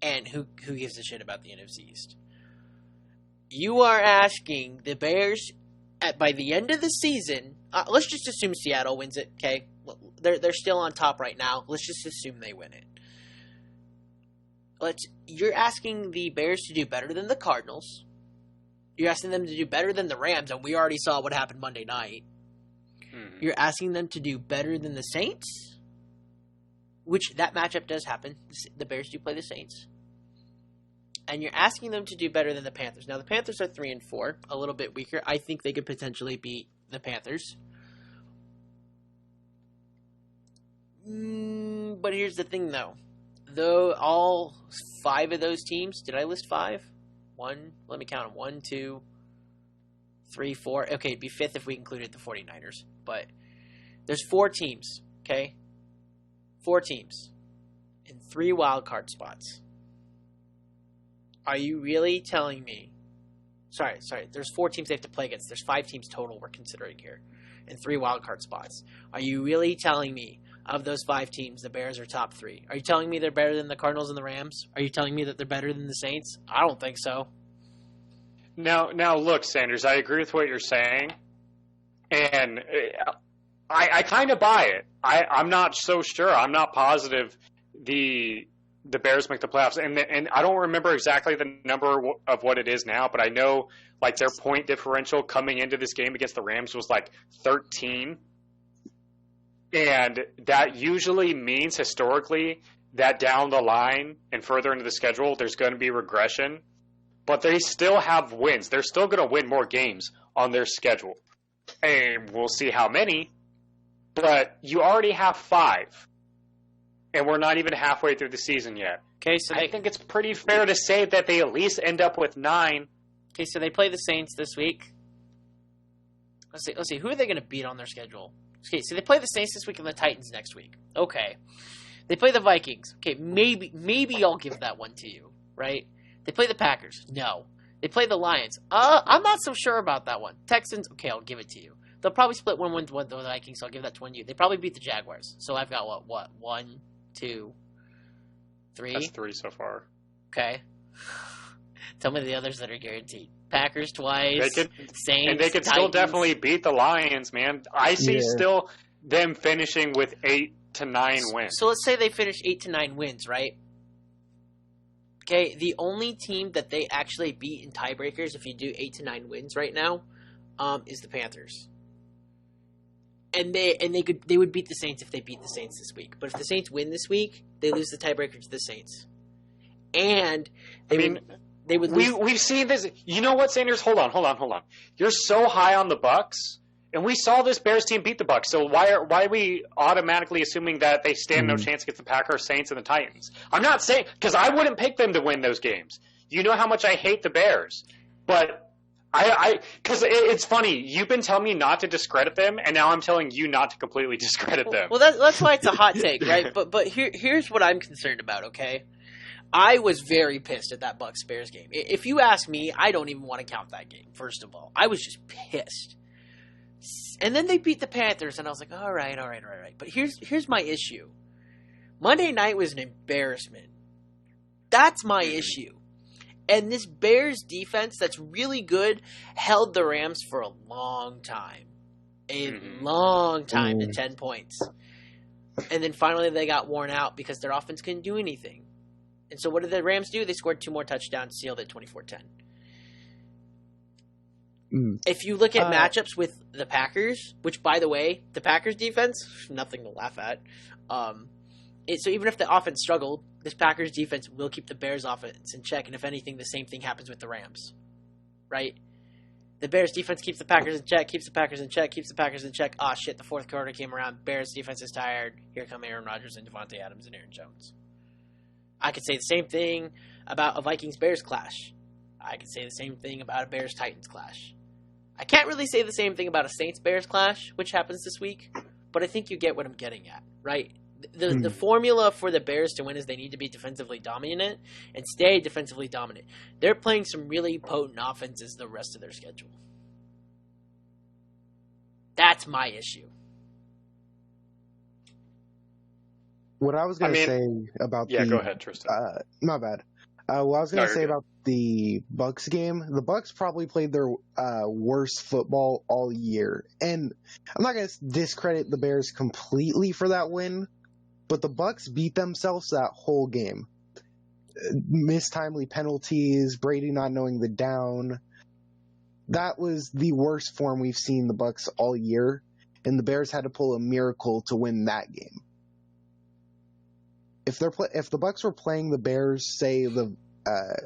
Speaker 1: And who gives a shit about the NFC East? You are asking the Bears by the end of the season. Let's just assume Seattle wins it. Okay, they're still on top right now. Let's just assume they win it. You're asking the Bears to do better than the Cardinals. You're asking them to do better than the Rams, and we already saw what happened Monday night. You're asking them to do better than the Saints, which that matchup does happen. The Bears do play the Saints. And you're asking them to do better than the Panthers. Now, the Panthers are 3-4, a little bit weaker. I think they could potentially beat the Panthers. But here's the thing, though. Though all 5 of those teams, did I list 5? Let me count them. 1, 2, 3, 4. Okay, it'd be 5th if we included the 49ers. But there's 4 teams, okay? 4 teams in 3 wild card spots. Are you really telling me? Sorry. There's 4 teams they have to play against. There's 5 teams total we're considering here, in 3 wild card spots. Are you really telling me of those 5 teams, the Bears are top 3? Are you telling me they're better than the Cardinals and the Rams? Are you telling me that they're better than the Saints? I don't think so.
Speaker 2: Now look, Sanders, I agree with what you're saying, and I kind of buy it. I'm not so sure. I'm not positive the Bears make the playoffs, and I don't remember exactly the number of what it is now, but I know like their point differential coming into this game against the Rams was like 13, and that usually means historically that down the line and further into the schedule there's going to be regression, but they still have wins. They're still going to win more games on their schedule, and we'll see how many, but you already have 5. And we're not even halfway through the season yet.
Speaker 1: Okay, so
Speaker 2: I think it's pretty fair to say that they at least end up with 9.
Speaker 1: Okay, so they play the Saints this week. Let's see. Who are they going to beat on their schedule? Okay, so they play the Saints this week and the Titans next week. Okay. They play the Vikings. Okay, maybe I'll give that one to you, right? They play the Packers. No. They play the Lions. I'm not so sure about that one. Texans. Okay, I'll give it to you. They'll probably split 1-1 with the Vikings, so I'll give that to one to you. They probably beat the Jaguars. So I've got what? 1, 2, 3?
Speaker 2: That's 3 so far.
Speaker 1: Okay. Tell me the others that are guaranteed. Packers twice. Saints.
Speaker 2: And they could still definitely beat the Lions, man. I see still them finishing with 8 to 9 wins.
Speaker 1: So let's say they finish 8 to 9 wins, right? Okay, the only team that they actually beat in tiebreakers, if you do 8 to 9 wins right now, is the Panthers. And they would beat the Saints if they beat the Saints this week. But if the Saints win this week, they lose the tiebreaker to the Saints. And they would lose.
Speaker 2: We've seen this. You know what, Sanders? Hold on. You're so high on the Bucks, and we saw this Bears team beat the Bucks. So why are we automatically assuming that they stand no chance against the Packers, Saints, and the Titans? I'm not saying because I wouldn't pick them to win those games. You know how much I hate the Bears, but because it's funny. You've been telling me not to discredit them, and now I'm telling you not to completely discredit them.
Speaker 1: Well, that's why it's a hot take, right? But here's what I'm concerned about. Okay. I was very pissed at that Bucs-Bears game. If you ask me, I don't even want to count that game, first of all. I was just pissed. And then they beat the Panthers, and I was like, all right. But here's my issue. Monday night was an embarrassment. That's my issue. And this Bears defense that's really good held the Rams for a long time. Long time to 10 points. And then finally they got worn out because their offense couldn't do anything. And so what did the Rams do? They scored 2 more touchdowns, sealed it 24-10. If you look at matchups with the Packers, which, by the way, the Packers defense, nothing to laugh at. So even if the offense struggled, this Packers defense will keep the Bears offense in check. And if anything, the same thing happens with the Rams, right? The Bears defense keeps the Packers in check, keeps the Packers in check, keeps the Packers in check. Ah, shit, the fourth quarter came around. Bears defense is tired. Here come Aaron Rodgers and Devontae Adams and Aaron Jones. I could say the same thing about a Vikings-Bears clash. I could say the same thing about a Bears-Titans clash. I can't really say the same thing about a Saints-Bears clash, which happens this week, but I think you get what I'm getting at, right? The formula for the Bears to win is they need to be defensively dominant and stay defensively dominant. They're playing some really potent offenses the rest of their schedule. That's my issue.
Speaker 3: What I was going to say about
Speaker 2: go ahead, Tristan.
Speaker 3: My bad. What I was going to say about the Bucks game, the Bucks probably played their worst football all year. And I'm not going to discredit the Bears completely for that win, but the Bucks beat themselves that whole game. Missed timely penalties, Brady not knowing the down. That was the worst form we've seen the Bucks all year, and the Bears had to pull a miracle to win that game. If the Bucks were playing the Bears, say the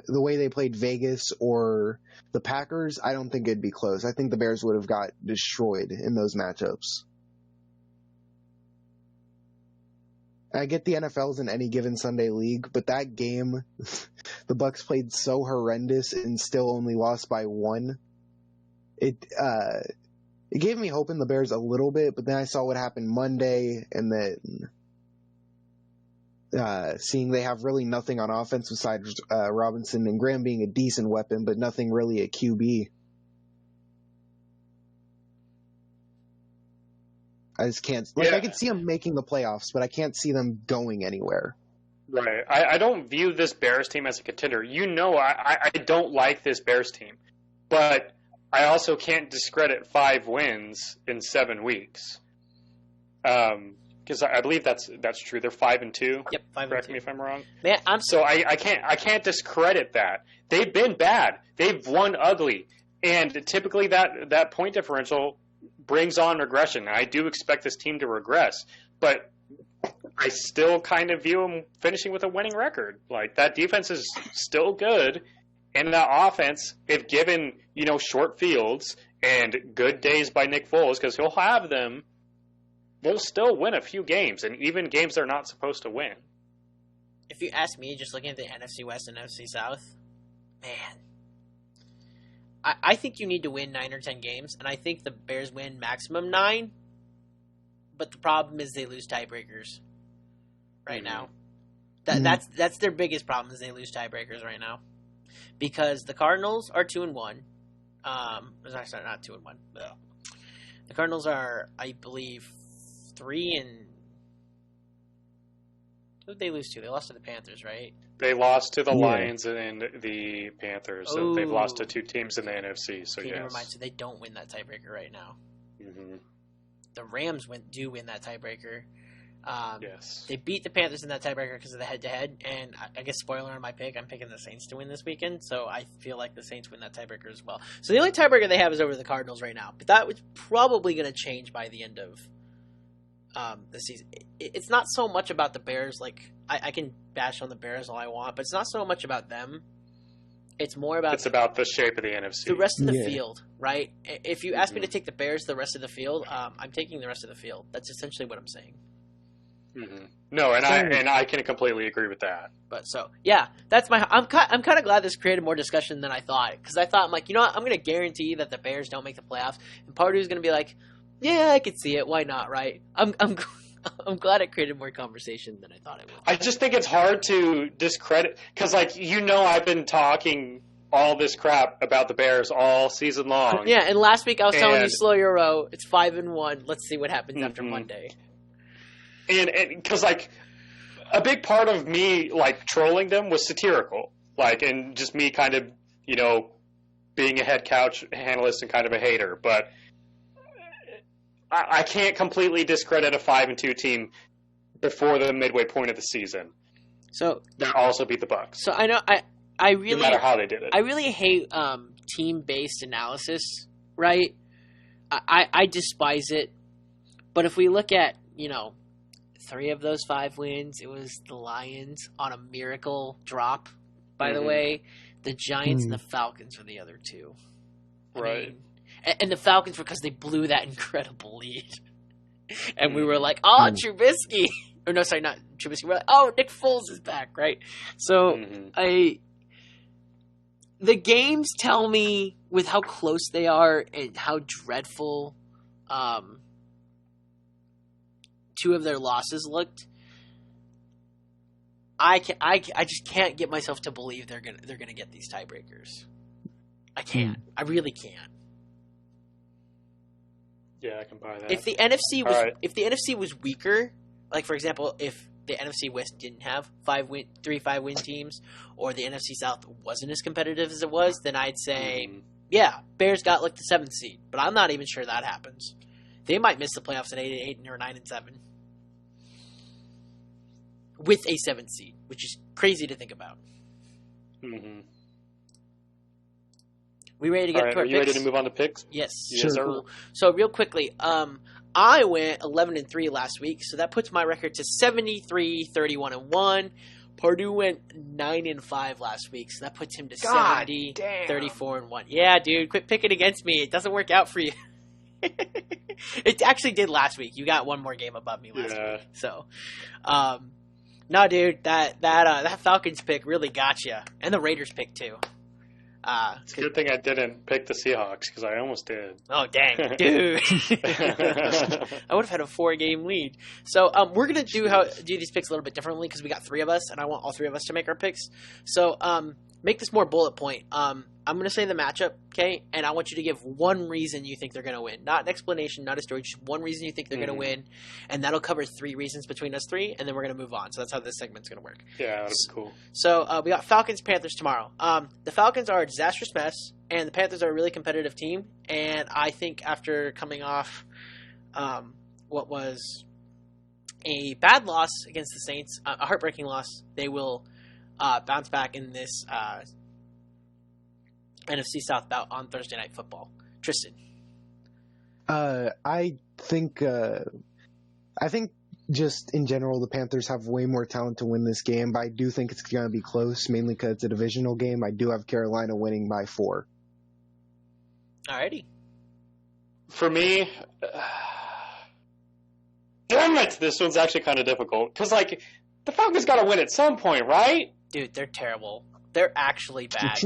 Speaker 3: way they played Vegas or the Packers, I don't think it'd be close. I think the Bears would have got destroyed in those matchups. I get the NFL's in any given Sunday league, but that game, the Bucks played so horrendous and still only lost by 1. It gave me hope in the Bears a little bit, but then I saw what happened Monday, and then seeing they have really nothing on offense besides Robinson and Graham being a decent weapon, but nothing really at QB. I just can't. I could see them making the playoffs, but I can't see them going anywhere.
Speaker 2: Right. I don't view this Bears team as a contender. You know, I don't like this Bears team, but I also can't discredit 5 wins in 7 weeks. Because I believe that's true. They're 5-2.
Speaker 1: Yep, 5-2.
Speaker 2: Correct me if I'm wrong.
Speaker 1: Man,
Speaker 2: so I can't discredit that. They've been bad. They've won ugly, and typically that point differential brings on regression. I do expect this team to regress, but I still kind of view them finishing with a winning record. Like, that defense is still good, and that offense, if given short fields and good days by Nick Foles, because he'll have them, they'll still win a few games, and even games they're not supposed to win.
Speaker 1: If you ask me, just looking at the NFC West and NFC South, man, I think you need to win 9 or 10 games, and I think the Bears win maximum 9. But the problem is they lose tiebreakers right now. That's their biggest problem is they lose tiebreakers right now, because the Cardinals are 2-1. Sorry, not 2-1. The Cardinals are, I believe, 3 and. Who did they lose to? They lost to the Panthers, right?
Speaker 2: They lost to the Lions and the Panthers. So
Speaker 1: Ooh.
Speaker 2: they've lost to 2 teams in the NFC. So
Speaker 1: Okay,
Speaker 2: yes.
Speaker 1: never mind. So they don't win that tiebreaker right now.
Speaker 2: Mm-hmm.
Speaker 1: The Rams do win that tiebreaker.
Speaker 2: Yes.
Speaker 1: They beat the Panthers in that tiebreaker because of the head-to-head, and I guess spoiler on my pick, I'm picking the Saints to win this weekend, so I feel like the Saints win that tiebreaker as well. So the only tiebreaker they have is over the Cardinals right now, but that was probably going to change by the end of the season. It's not so much about the Bears. Like I can bash on the Bears all I want, but it's not so much about them. It's more about
Speaker 2: the shape of the NFC.
Speaker 1: The rest of the field, right? If you ask me to take the Bears the rest of the field, I'm taking the rest of the field. That's essentially what I'm saying.
Speaker 2: Mm-hmm. No, and I can completely agree with that.
Speaker 1: But so yeah, that's my. I'm kind of glad this created more discussion than I thought, because I thought I'm like, you know what, I'm going to guarantee that the Bears don't make the playoffs, and Pardue's going to be like, yeah, I could see it. Why not? Right? I'm glad it created more conversation than I thought it would.
Speaker 2: I just think it's hard to discredit, because I've been talking all this crap about the Bears all season long.
Speaker 1: Yeah, and last week I was telling you slow your row. It's 5-1. Let's see what happens after Monday.
Speaker 2: And because a big part of me trolling them was satirical, and just me kind of being a head couch analyst and kind of a hater, but I can't completely discredit a 5-2 team before the midway point of the season.
Speaker 1: So
Speaker 2: they also beat the Bucks.
Speaker 1: So I know I really,
Speaker 2: no matter how they did it,
Speaker 1: I really hate team-based analysis. Right? I despise it. But if we look at 3 of those 5 wins, it was the Lions on a miracle drop. By the way, the Giants and the Falcons were the other 2.
Speaker 2: Right.
Speaker 1: And the Falcons were because they blew that incredible lead. And we were like, oh, Trubisky. Or no, sorry, not Trubisky. We're like, oh, Nick Foles is back, right? So the games tell me, with how close they are and how dreadful 2 of their losses looked, I just can't get myself to believe they're gonna get these tiebreakers. I can't. I really can't.
Speaker 2: Yeah, I can buy that.
Speaker 1: If the NFC was weaker, like for example, if the NFC West didn't have 3 5-win teams, or the NFC South wasn't as competitive as it was, then I'd say, yeah, Bears got the 7th seed. But I'm not even sure that happens. They might miss the playoffs at 8-8 or 9-7 with a 7th seed, which is crazy to think about.
Speaker 2: Mm-hmm.
Speaker 1: We ready to get to our
Speaker 2: picks? Are you ready to move on to picks?
Speaker 1: Yes.
Speaker 2: Yes, sir.
Speaker 1: Cool. So real quickly, I went 11-3 last week, so that puts my record to 73-31-1. Pardue went 9-5 last week, so that puts him to 70-34-1. Yeah, dude, quit picking against me. It doesn't work out for you. It actually did last week. You got 1 more game above me last week. So, no, dude, that Falcons pick really got you, and the Raiders pick too.
Speaker 2: It's a good thing I didn't pick the Seahawks, because I almost did.
Speaker 1: Oh, dang, dude. I would have had a 4-game lead. So we're going to do these picks a little bit differently, because we got 3 of us, and I want all 3 of us to make our picks. So make this more bullet point. I'm going to say the matchup, okay? And I want you to give 1 reason you think they're going to win. Not an explanation, not a story, just 1 reason you think they're going to win. And that'll cover 3 reasons between us 3, and then we're going to move on. So that's how this segment's going to work.
Speaker 2: Yeah, that's cool.
Speaker 1: So we got Falcons-Panthers tomorrow. The Falcons are a disastrous mess, and the Panthers are a really competitive team. And I think after coming off what was a bad loss against the Saints, a heartbreaking loss, they will bounce back in this NFC South bout on Thursday Night Football. Tristan.
Speaker 3: I think just in general the Panthers have way more talent to win this game, but I do think it's going to be close, mainly because it's a divisional game. I do have Carolina winning by 4.
Speaker 1: Alrighty.
Speaker 2: For me, damn it, this one's actually kind of difficult, because the Falcons got to win at some point, right?
Speaker 1: Dude, they're terrible. They're actually bad.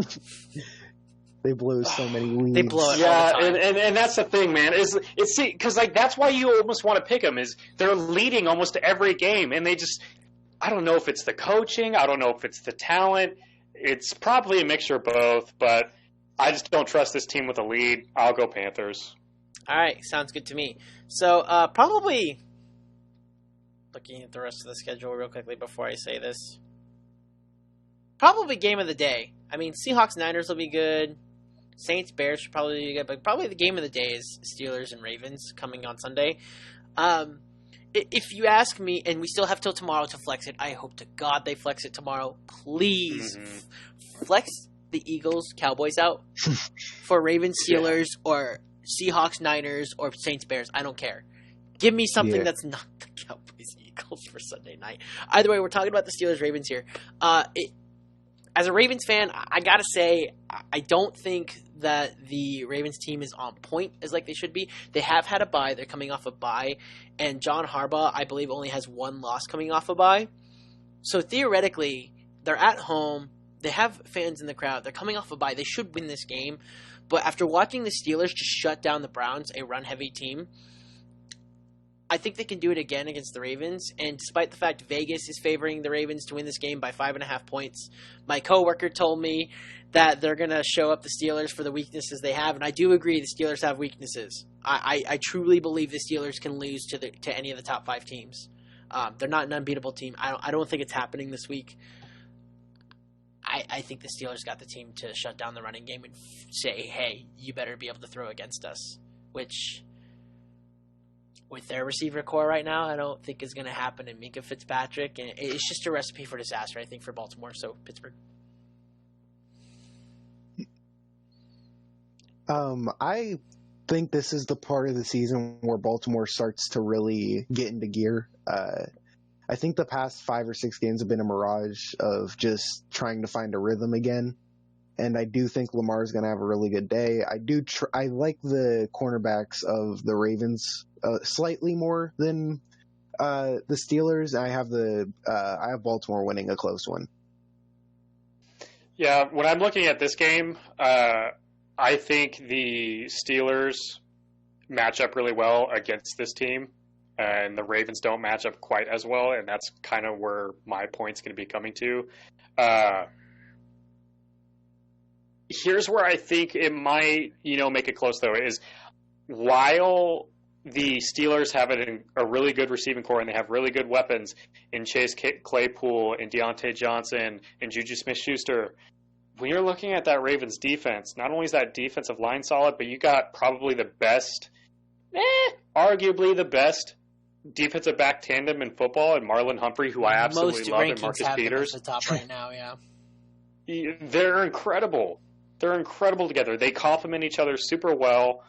Speaker 3: They blow so many leads.
Speaker 1: They blow it all
Speaker 2: Yeah,
Speaker 1: the time.
Speaker 2: and that's the thing, man. It's because like that's why you almost want to pick them. Is they're leading almost every game, and they just I don't know if it's the coaching, I don't know if it's the talent. It's probably a mixture of both, but I just don't trust this team with a lead. I'll go Panthers.
Speaker 1: All right, sounds good to me. So probably looking at the rest of the schedule real quickly before I say this. Probably game of the day. I mean, Seahawks-Niners will be good. Saints-Bears should probably be good, but probably the game of the day is Steelers and Ravens coming on Sunday. If you ask me, and we still have till tomorrow to flex it, I hope to God they flex it tomorrow. Please flex the Eagles-Cowboys out for Ravens-Steelers or Seahawks-Niners or Saints-Bears. I don't care. Give me something that's not the Cowboys-Eagles for Sunday night. Either way, we're talking about the Steelers-Ravens here. As a Ravens fan, I gotta say, I don't think that the Ravens team is on point as like they should be. They have had a bye. They're coming off a bye. And John Harbaugh, I believe, only has one loss coming off a bye. So theoretically, they're at home. They have fans in the crowd. They're coming off a bye. They should win this game. But after watching the Steelers just shut down the Browns, a run-heavy team, I think they can do it again against the Ravens. And despite the fact Vegas is favoring the Ravens to win this game by 5.5 points, my coworker told me that they're going to show up the Steelers for the weaknesses they have. And I do agree the Steelers have weaknesses. I truly believe the Steelers can lose to any of the top 5 teams. They're not an unbeatable team. I don't think it's happening this week. I think the Steelers got the team to shut down the running game and say, hey, you better be able to throw against us, which with their receiver core right now, I don't think is going to happen. And Minka Fitzpatrick, and it's just a recipe for disaster, I think, for Baltimore. So Pittsburgh.
Speaker 3: I think this is the part of the season where Baltimore starts to really get into gear. I think the past 5 or 6 games have been a mirage of just trying to find a rhythm again. And I do think Lamar's going to have a really good day. I like the cornerbacks of the Ravens slightly more than the Steelers. I have Baltimore winning a close one.
Speaker 2: Yeah, when I'm looking at this game, I think the Steelers match up really well against this team, and the Ravens don't match up quite as well, and that's kind of where my point's going to be coming to. Here's where I think it might, make it close, though, is while the Steelers have a really good receiving core and they have really good weapons in Chase Claypool and Deontay Johnson and Juju Smith-Schuster, when you're looking at that Ravens defense, not only is that defensive line solid, but you got probably the best, arguably the best defensive back tandem in football, and Marlon Humphrey, who I absolutely love, and Marcus Peters.
Speaker 1: At the top right now, yeah.
Speaker 2: They're incredible. They're incredible together. They complement each other super well.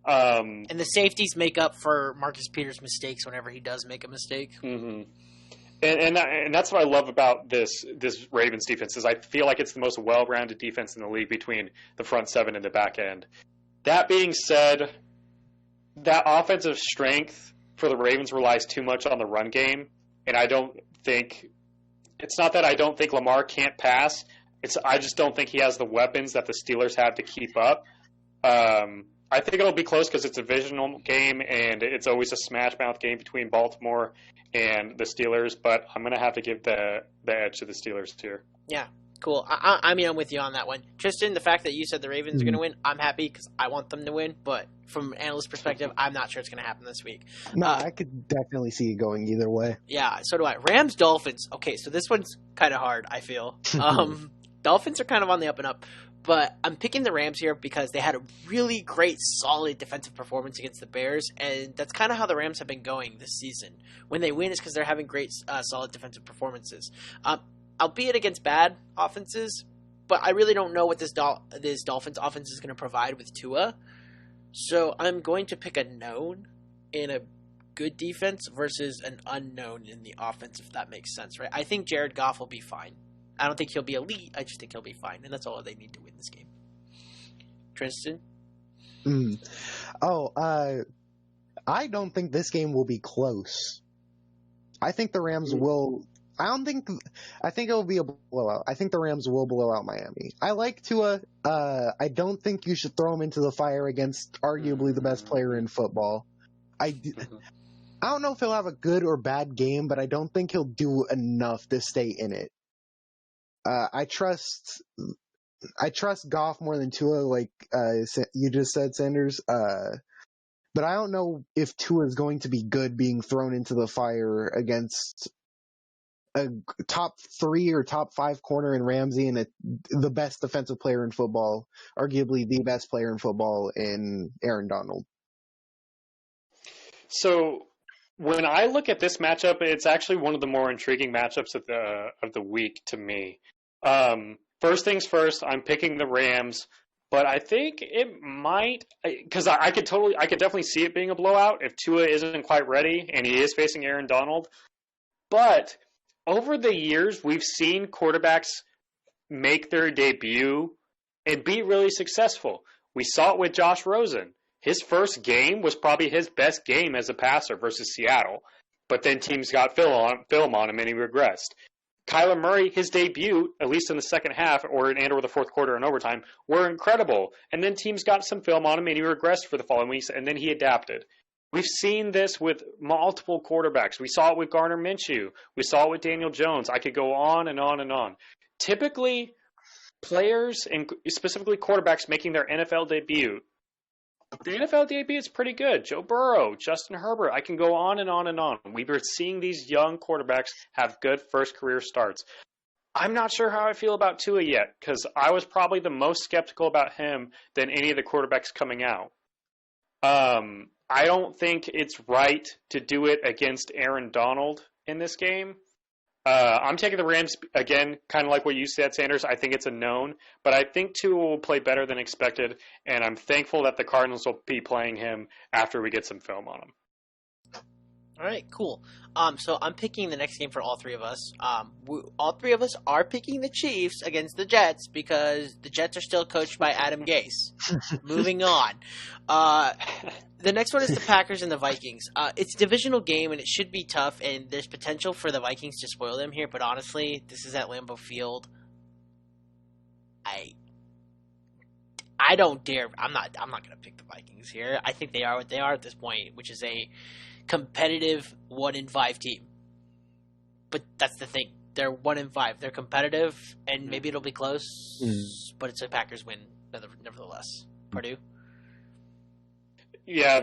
Speaker 1: And the safeties make up for Marcus Peters' mistakes whenever he does make a mistake.
Speaker 2: Mm-hmm. And that's what I love about this Ravens defense is I feel like it's the most well-rounded defense in the league between the front 7 and the back end. That being said, that offensive strength for the Ravens relies too much on the run game, and it's not that I don't think Lamar can't pass. I just don't think he has the weapons that the Steelers have to keep up. I think it'll be close because it's a divisional game and it's always a smash mouth game between Baltimore and the Steelers, but I'm going to have to give the edge to the Steelers here.
Speaker 1: Yeah, cool. I mean, I'm with you on that one. Tristan, the fact that you said the Ravens are going to win, I'm happy because I want them to win, but from an analyst perspective, I'm not sure it's going to happen this week.
Speaker 3: No, I could definitely see it going either way.
Speaker 1: Yeah, so do I. Rams-Dolphins. Okay, so this one's kind of hard, I feel. Dolphins are kind of on the up and up. But I'm picking the Rams here because they had a really great, solid defensive performance against the Bears, and that's kind of how the Rams have been going this season. When they win, it's because they're having great, solid defensive performances. Albeit against bad offenses, but I really don't know what this Dolphins offense is going to provide with Tua. So I'm going to pick a known in a good defense versus an unknown in the offense, if that makes sense, right? I think Jared Goff will be fine. I don't think he'll be elite. I just think he'll be fine, and that's all they need to win this game. Tristan?
Speaker 3: I don't think this game will be close. I think the Rams will I think it'll be a blowout. I think the Rams will blow out Miami. I like Tua. I don't think you should throw him into the fire against arguably the best player in football. I don't know if he'll have a good or bad game, but I don't think he'll do enough to stay in it. I trust Goff more than Tua, like you just said, Sanders. But I don't know if Tua is going to be good being thrown into the fire against a top 3 or top 5 corner in Ramsey and the best defensive player in football, arguably the best player in football in Aaron Donald.
Speaker 2: So when I look at this matchup, it's actually one of the more intriguing matchups of the week to me. First things first, I'm picking the Rams, but I think it might, because I could definitely see it being a blowout if Tua isn't quite ready and he is facing Aaron Donald. But over the years, we've seen quarterbacks make their debut and be really successful. We saw it with Josh Rosen. His first game was probably his best game as a passer versus Seattle, but then teams got film on him and he regressed. Kyler Murray, his debut, at least in the second half or the fourth quarter and overtime, were incredible. And then teams got some film on him and he regressed for the following weeks, and then he adapted. We've seen this with multiple quarterbacks. We saw it with Gardner Minshew. We saw it with Daniel Jones. I could go on and on and on. Typically, players, and specifically quarterbacks making their NFL debut, the NFL debut is pretty good. Joe Burrow, Justin Herbert, I can go on and on and on. We've been seeing these young quarterbacks have good first career starts. I'm not sure how I feel about Tua yet, because I was probably the most skeptical about him than any of the quarterbacks coming out. I don't think it's right to do it against Aaron Donald in this game. I'm taking the Rams, again, kind of like what you said, Sanders. I think it's a known, but I think Tua will play better than expected, and I'm thankful that the Cardinals will be playing him after we get some film on him.
Speaker 1: All right, cool. So I'm picking the next game for all three of us. All three of us are picking the Chiefs against the Jets because the Jets are still coached by Adam Gase. Moving on. The next one is the Packers and the Vikings. It's a divisional game, and it should be tough, and there's potential for the Vikings to spoil them here, but honestly, this is at Lambeau Field. I don't dare. I'm not going to pick the Vikings here. I think they are what they are at this point, which is a competitive 1-5 team. But that's the thing. They're 1-5. They're competitive, and maybe it'll be close, but it's a Packers win nevertheless. Pardue?
Speaker 2: Yeah,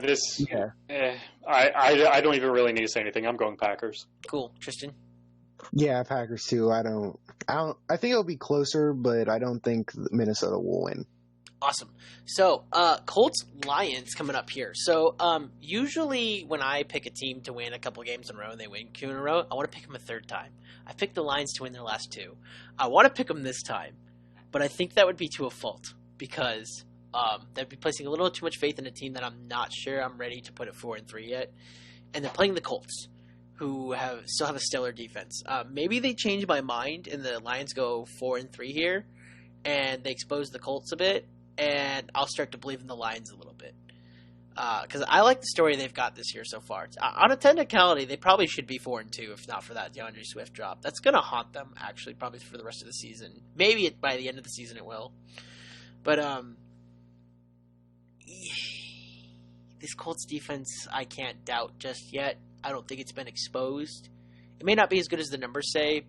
Speaker 2: I don't even really need to say anything. I'm going Packers.
Speaker 1: Cool. Tristan?
Speaker 3: Yeah, Packers too. I think it'll be closer, but I don't think Minnesota will win.
Speaker 1: Awesome. So, Colts Lions coming up here. So, usually when I pick a team to win a couple games in a row and they win 2 in a row, I want to pick them a third time. I picked the Lions to win their last 2. I want to pick them this time, but I think that would be to a fault because they'd be placing a little too much faith in a team that I'm not sure I'm ready to put at 4-3 yet. And they're playing the Colts, who still have a stellar defense. Maybe they change my mind and the Lions go 4-3 here, and they expose the Colts a bit. And I'll start to believe in the Lions a little bit. Because I like the story they've got this year so far. On a technicality, they probably should be 4-2 if not for that DeAndre Swift drop. That's going to haunt them, actually, probably for the rest of the season. Maybe by the end of the season it will. But this Colts defense, I can't doubt just yet. I don't think it's been exposed. It may not be as good as the numbers say.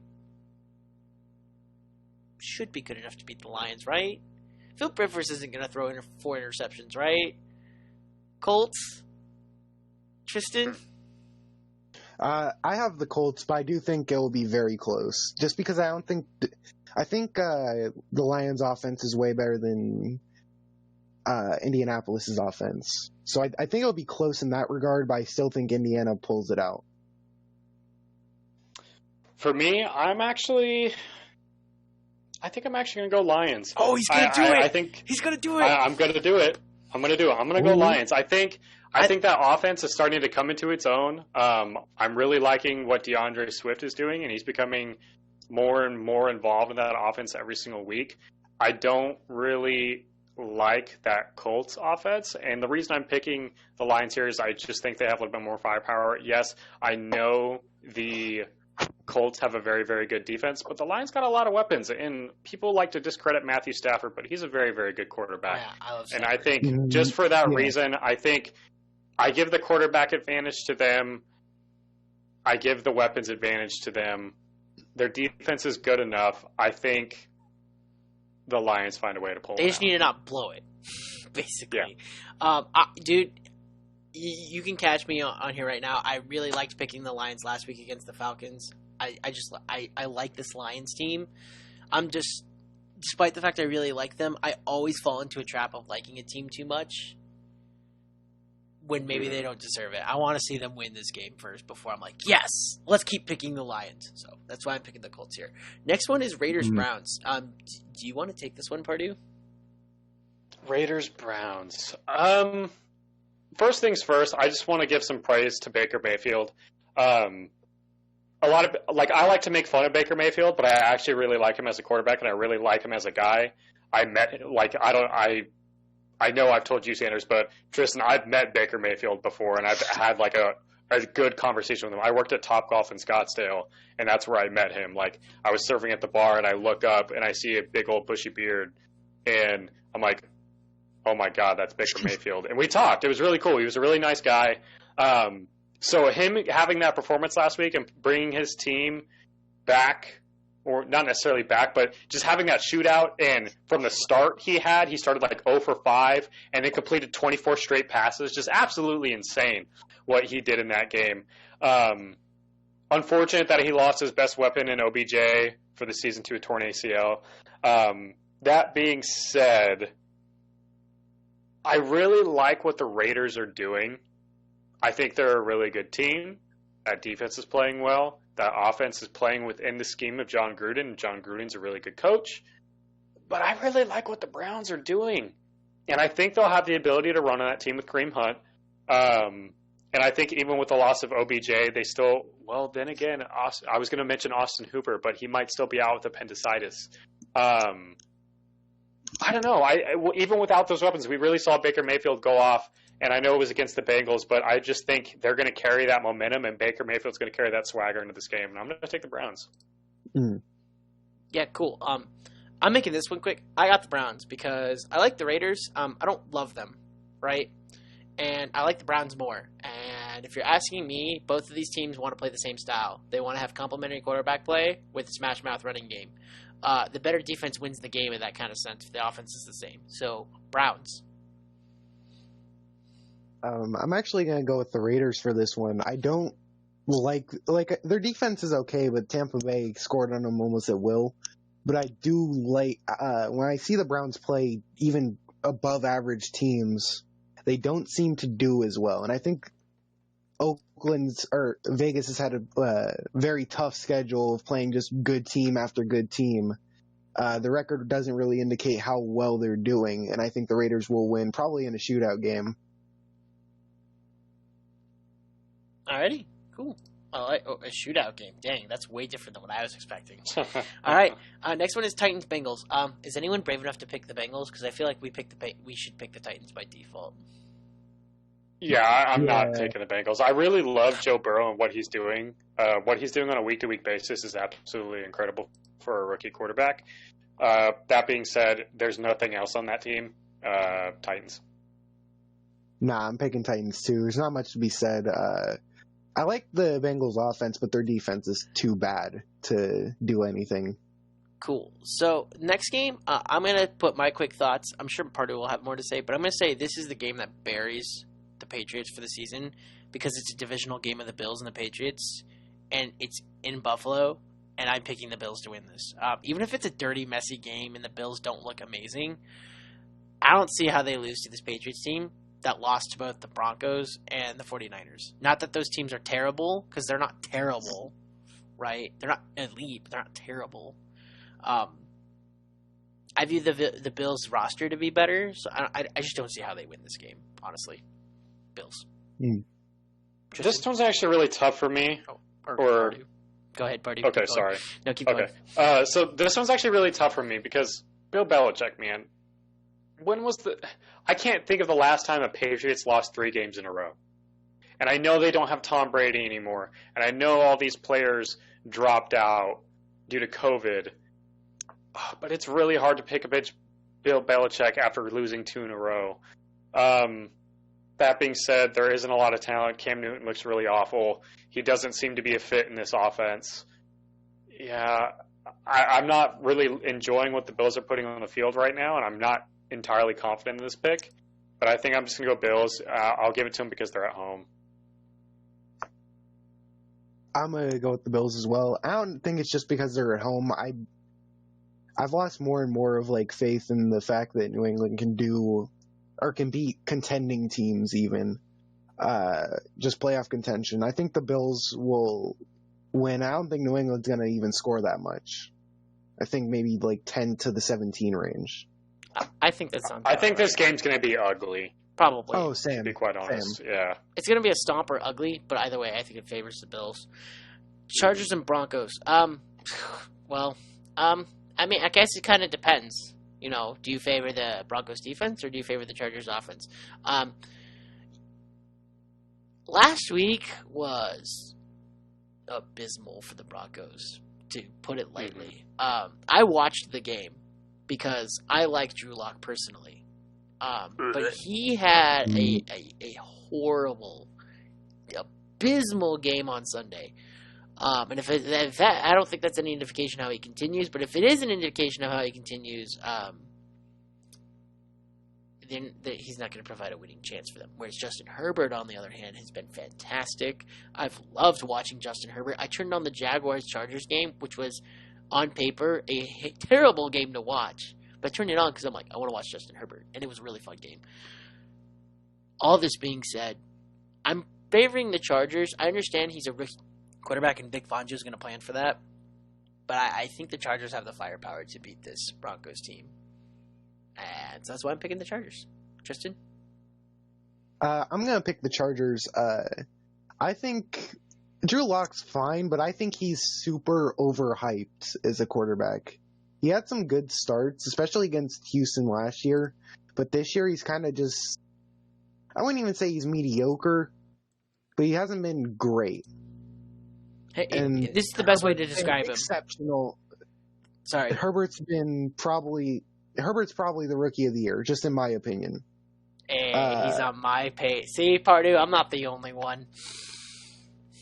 Speaker 1: Should be good enough to beat the Lions, right? Philip Rivers isn't going to throw in 4 interceptions, right? Colts? Tristan?
Speaker 3: I have the Colts, but I do think it will be very close. Just because I think the Lions' offense is way better than Indianapolis' offense. So I think it'll be close in that regard, but I still think Indiana pulls it out.
Speaker 2: For me, I think I'm actually going to go Lions.
Speaker 1: Oh, he's going to do it.
Speaker 2: I think
Speaker 1: he's going to do it.
Speaker 2: I'm going to do it. I'm going to go Lions. I think that offense is starting to come into its own. I'm really liking what DeAndre Swift is doing, and he's becoming more and more involved in that offense every single week. I don't really like that Colts offense, and the reason I'm picking the Lions here is I just think they have a little bit more firepower. Yes, I know the Colts have a very, very good defense, but the Lions got a lot of weapons, and people like to discredit Matthew Stafford, but he's a very, very good quarterback.
Speaker 1: Oh, yeah, I love
Speaker 2: and
Speaker 1: Stafford.
Speaker 2: I think just for that reason, I think I give the quarterback advantage to them. I give the weapons advantage to them. Their defense is good enough. I think the Lions find a way to pull it out.
Speaker 1: They just need to not blow it, basically.
Speaker 2: Yeah.
Speaker 1: Dude, you can catch me on here right now. I really liked picking the Lions last week against the Falcons. I like this Lions team. Despite the fact I really like them, I always fall into a trap of liking a team too much when maybe they don't deserve it. I want to see them win this game first before I'm like, yes, let's keep picking the Lions. So that's why I'm picking the Colts here. Next one is Raiders-Browns. Do you want to take this one, Pardue?
Speaker 2: Raiders-Browns. First things first, I just want to give some praise to Baker Mayfield. A lot of I like to make fun of Baker Mayfield, but I actually really like him as a quarterback, and I really like him as a guy. I know I've told you, Sanders, but Tristan, I've met Baker Mayfield before, and I've had a good conversation with him. I worked at Topgolf in Scottsdale, and that's where I met him. I was serving at the bar, and I look up, and I see a big old bushy beard, and I'm like, oh my God, that's Baker Mayfield. And we talked. It was really cool. He was a really nice guy. So him having that performance last week and bringing his team back, or not necessarily back, but just having that shootout, and from the start he started 0 for 5 and then completed 24 straight passes. Just absolutely insane what he did in that game. Unfortunate that he lost his best weapon in OBJ for the season to a torn ACL. That being said, I really like what the Raiders are doing. I think they're a really good team. That defense is playing well. That offense is playing within the scheme of John Gruden, and John Gruden's a really good coach. But I really like what the Browns are doing. And I think they'll have the ability to run on that team with Kareem Hunt. And I think even with the loss of OBJ, they still – well, then again, I was going to mention Austin Hooper, but he might still be out with appendicitis. I don't know. Even without those weapons, we really saw Baker Mayfield go off. And I know it was against the Bengals, but I just think they're going to carry that momentum, and Baker Mayfield's going to carry that swagger into this game. And I'm going to take the Browns.
Speaker 1: Yeah, cool. I'm making this one quick. I got the Browns because I like the Raiders. I don't love them, right? And I like the Browns more. And if you're asking me, both of these teams want to play the same style. They want to have complementary quarterback play with a smash-mouth running game. The better defense wins the game in that kind of sense if the offense is the same. So, Browns.
Speaker 3: I'm actually going to go with the Raiders for this one. I don't like their defense is okay, but Tampa Bay scored on them almost at will. But I do like when I see the Browns play even above average teams, they don't seem to do as well. And I think Vegas has had a very tough schedule of playing just good team after good team. The record doesn't really indicate how well they're doing, and I think the Raiders will win, probably in a shootout game.
Speaker 1: Alrighty, cool. A shootout game. Dang, that's way different than what I was expecting. All right, next one is Titans-Bengals. Is anyone brave enough to pick the Bengals? Because I feel like we should pick the Titans by default.
Speaker 2: Yeah, I'm not taking the Bengals. I really love Joe Burrow and what he's doing. What he's doing on a week-to-week basis is absolutely incredible for a rookie quarterback. That being said, there's nothing else on that team. Titans.
Speaker 3: Nah, I'm picking Titans too. There's not much to be said. I like the Bengals offense, but their defense is too bad to do anything.
Speaker 1: Cool. So, next game, I'm going to put my quick thoughts. I'm sure Pardue will have more to say, but I'm going to say this is the game that buries the Patriots for the season because it's a divisional game of the Bills and the Patriots, and it's in Buffalo, and I'm picking the Bills to win this. Even if it's a dirty, messy game and the Bills don't look amazing, I don't see how they lose to this Patriots team that lost to both the Broncos and the 49ers. Not that those teams are terrible, because they're not terrible, right? They're not elite, but they're not terrible. I view the Bills' roster to be better, so I just don't see how they win this game, honestly. Bills.
Speaker 2: This one's actually really tough for me.
Speaker 1: Pardue. Go ahead, Pardue.
Speaker 2: Okay, sorry.
Speaker 1: No, keep going.
Speaker 2: So this one's actually really tough for me because Bill Belichick, man. I can't think of the last time a Patriots lost 3 games in a row. And I know they don't have Tom Brady anymore. And I know all these players dropped out due to COVID. But it's really hard to pick a Bill Belichick after losing 2 in a row. That being said, there isn't a lot of talent. Cam Newton looks really awful. He doesn't seem to be a fit in this offense. Yeah, I'm not really enjoying what the Bills are putting on the field right now, and I'm not entirely confident in this pick. But I think I'm just going to go Bills. I'll give it to them because they're at home.
Speaker 3: I'm going to go with the Bills as well. I don't think it's just because they're at home. I've lost more and more of like faith in the fact that New England can do or can beat contending teams even. Just playoff contention. I think the Bills will win. I don't think New England's going to even score that much. I think maybe like 10 to the 17 range.
Speaker 1: I think that's on.
Speaker 2: I think this game's going to be ugly.
Speaker 1: Probably.
Speaker 3: Oh, Sam.
Speaker 2: To be quite honest,
Speaker 3: Sam.
Speaker 2: yeah.
Speaker 1: It's going to be a stomp or ugly, but either way, I think it favors the Bills. Chargers and Broncos. Well, I mean, I guess it kind of depends. You know, do you favor the Broncos defense or do you favor the Chargers offense? Last week was abysmal for the Broncos, to put it lightly. I watched the game because I like Drew Lock personally. But he had a horrible, abysmal game on Sunday. And if that, I don't think that's any indication how he continues. But if it is an indication of how he continues, then he's not going to provide a winning chance for them. Whereas Justin Herbert, on the other hand, has been fantastic. I've loved watching Justin Herbert. I turned on the Jaguars-Chargers game, which was, on paper, a terrible game to watch. But I turned it on because I'm like, I want to watch Justin Herbert. And it was a really fun game. All this being said, I'm favoring the Chargers. I understand he's a rookie quarterback and Vic Fangio is going to plan for that. But I think the Chargers have the firepower to beat this Broncos team. And so that's why I'm picking the Chargers. Tristan?
Speaker 3: I'm going to pick the Chargers. I think Drew Lock's fine, but I think he's super overhyped as a quarterback. He had some good starts, especially against Houston last year. But this year he's kind of just, I wouldn't even say he's mediocre, but he hasn't been great.
Speaker 1: Hey, this is the best way to describe him.
Speaker 3: Exceptional.
Speaker 1: Sorry.
Speaker 3: Herbert's probably the rookie of the year, just in my opinion.
Speaker 1: Hey, he's on my page. See, Pardue, I'm not the only one.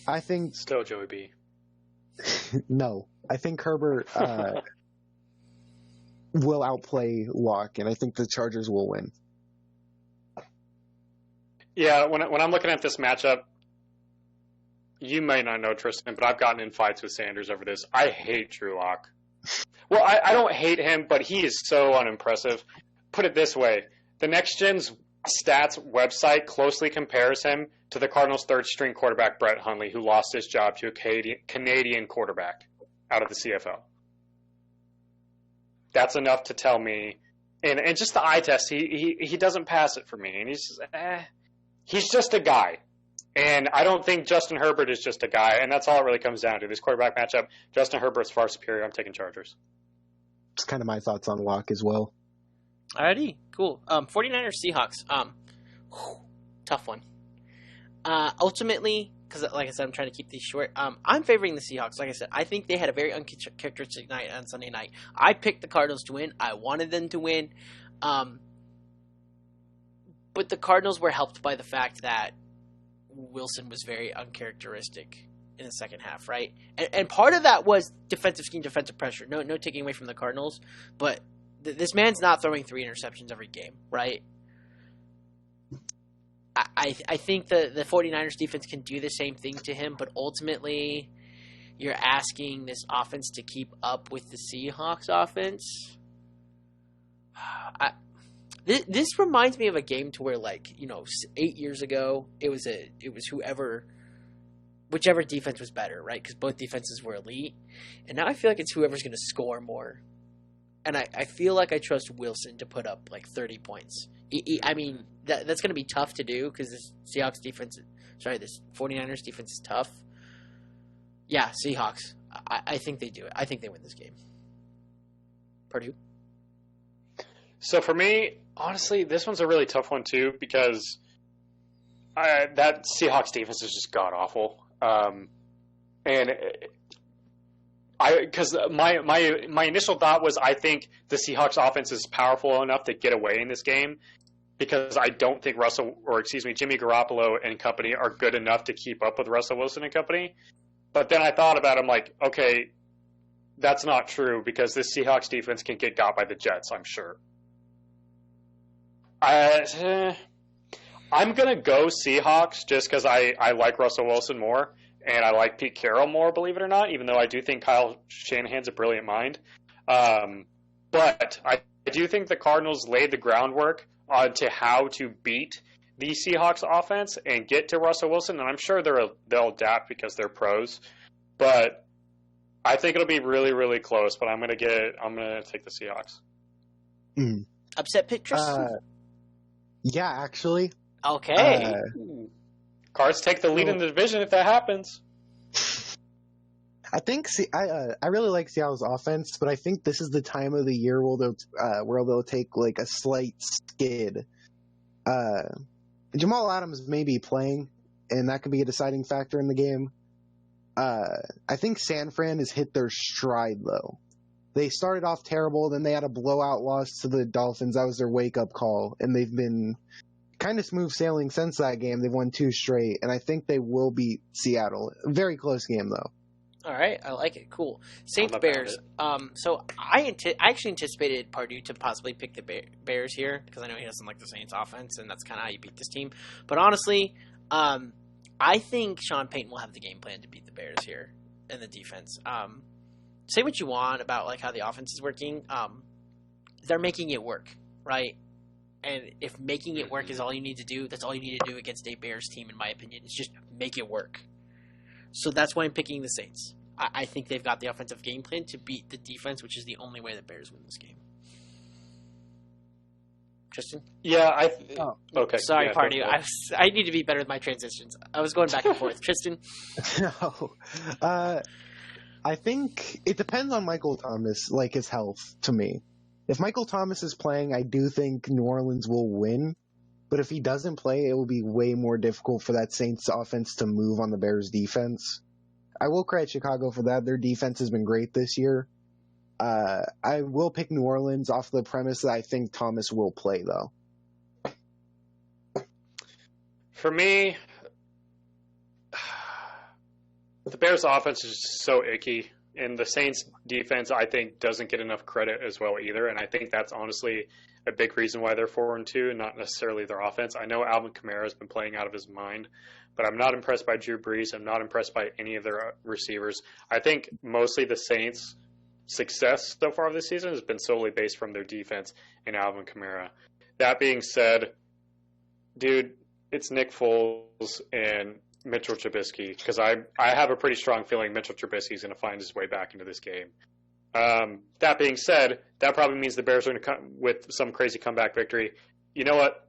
Speaker 3: I think...
Speaker 2: Still Joey B.
Speaker 3: No. I think Herbert will outplay Locke, and I think the Chargers will win.
Speaker 2: Yeah, when I'm looking at this matchup, you may not know, Tristan, but I've gotten in fights with Sanders over this. I hate Drew Lock. Well, I don't hate him, but he is so unimpressive. Put it this way. The Next Gen's stats website closely compares him to the Cardinals' third-string quarterback, Brett Hundley, who lost his job to a Canadian quarterback out of the CFL. That's enough to tell me. And just the eye test, he doesn't pass it for me. And he's just a guy. And I don't think Justin Herbert is just a guy, and that's all it really comes down to. This quarterback matchup, Justin Herbert's far superior. I'm taking Chargers.
Speaker 3: It's kind of my thoughts on Locke as well.
Speaker 1: Alrighty, cool. 49ers Seahawks. Tough one. Ultimately, because like I said, I'm trying to keep these short. I'm favoring the Seahawks. Like I said, I think they had a very uncharacteristic night on Sunday night. I picked the Cardinals to win. I wanted them to win. But the Cardinals were helped by the fact that Wilson was very uncharacteristic in the second half, right? And part of that was defensive scheme, defensive pressure. No taking away from the Cardinals, but this man's not throwing 3 interceptions every game, right? I think the 49ers defense can do the same thing to him, but ultimately you're asking this offense to keep up with the Seahawks offense. This reminds me of a game to where, 8 years ago, it was whichever defense was better, right? Because both defenses were elite. And now I feel like it's whoever's going to score more. And I feel like I trust Wilson to put up 30 points. I mean, that's going to be tough to do because this 49ers defense is tough. Yeah, Seahawks. I think they do it. I think they win this game. Pardue?
Speaker 2: So for me, honestly, this one's a really tough one too because that Seahawks defense is just god awful. And because my initial thought was I think the Seahawks offense is powerful enough to get away in this game because I don't think Jimmy Garoppolo and company are good enough to keep up with Russell Wilson and company. But then I thought about it, I'm like, okay, that's not true because this Seahawks defense can get got by the Jets, I'm sure. I'm going to go Seahawks just because I like Russell Wilson more. And I like Pete Carroll more, believe it or not, even though I do think Kyle Shanahan's a brilliant mind. But I do think the Cardinals laid the groundwork to how to beat the Seahawks offense and get to Russell Wilson. And I'm sure they'll adapt because they're pros. But I think it'll be really, really close. But I'm gonna take the Seahawks.
Speaker 1: Upset pick, Tristan?
Speaker 3: Yeah, actually.
Speaker 1: Okay.
Speaker 2: Cards take the lead in the division if that happens.
Speaker 3: I think I really like Seattle's offense, but I think this is the time of the year where they'll take like a slight skid. Jamal Adams may be playing, and that could be a deciding factor in the game. I think San Fran has hit their stride though. They started off terrible, then they had a blowout loss to the Dolphins. That was their wake-up call, and they've been kind of smooth sailing since that game. They've won 2 straight, and I think they will beat Seattle. Very close game, though.
Speaker 1: All right, I like it. Cool. Saints Bears. So I actually anticipated Pardue to possibly pick the Bears here because I know he doesn't like the Saints offense, and that's kind of how you beat this team. But honestly, I think Sean Payton will have the game plan to beat the Bears here in the defense. Say what you want about like how the offense is working. They're making it work, right? And if making it work is all you need to do, that's all you need to do against a Bears team, in my opinion. It's just make it work. So that's why I'm picking the Saints. I think they've got the offensive game plan to beat the defense, which is the only way the Bears win this game. Tristan?
Speaker 2: Yeah, okay.
Speaker 1: Sorry,
Speaker 2: yeah,
Speaker 1: Pardue. I need to be better with my transitions. I was going back and forth. Tristan?
Speaker 3: No. I think it depends on Michael Thomas, like his health, to me. If Michael Thomas is playing, I do think New Orleans will win. But if he doesn't play, it will be way more difficult for that Saints offense to move on the Bears defense. I will credit Chicago for that. Their defense has been great this year. I will pick New Orleans off the premise that I think Thomas will play, though.
Speaker 2: For me, the Bears offense is just so icky. And the Saints defense, I think, doesn't get enough credit as well either. And I think that's honestly a big reason why they're 4-2 and not necessarily their offense. I know Alvin Kamara has been playing out of his mind, but I'm not impressed by Drew Brees. I'm not impressed by any of their receivers. I think mostly the Saints' success so far this season has been solely based from their defense and Alvin Kamara. That being said, dude, it's Nick Foles and Mitchell Trubisky, because I have a pretty strong feeling Mitchell Trubisky is going to find his way back into this game. That being said, that probably means the Bears are going to come with some crazy comeback victory. You know what?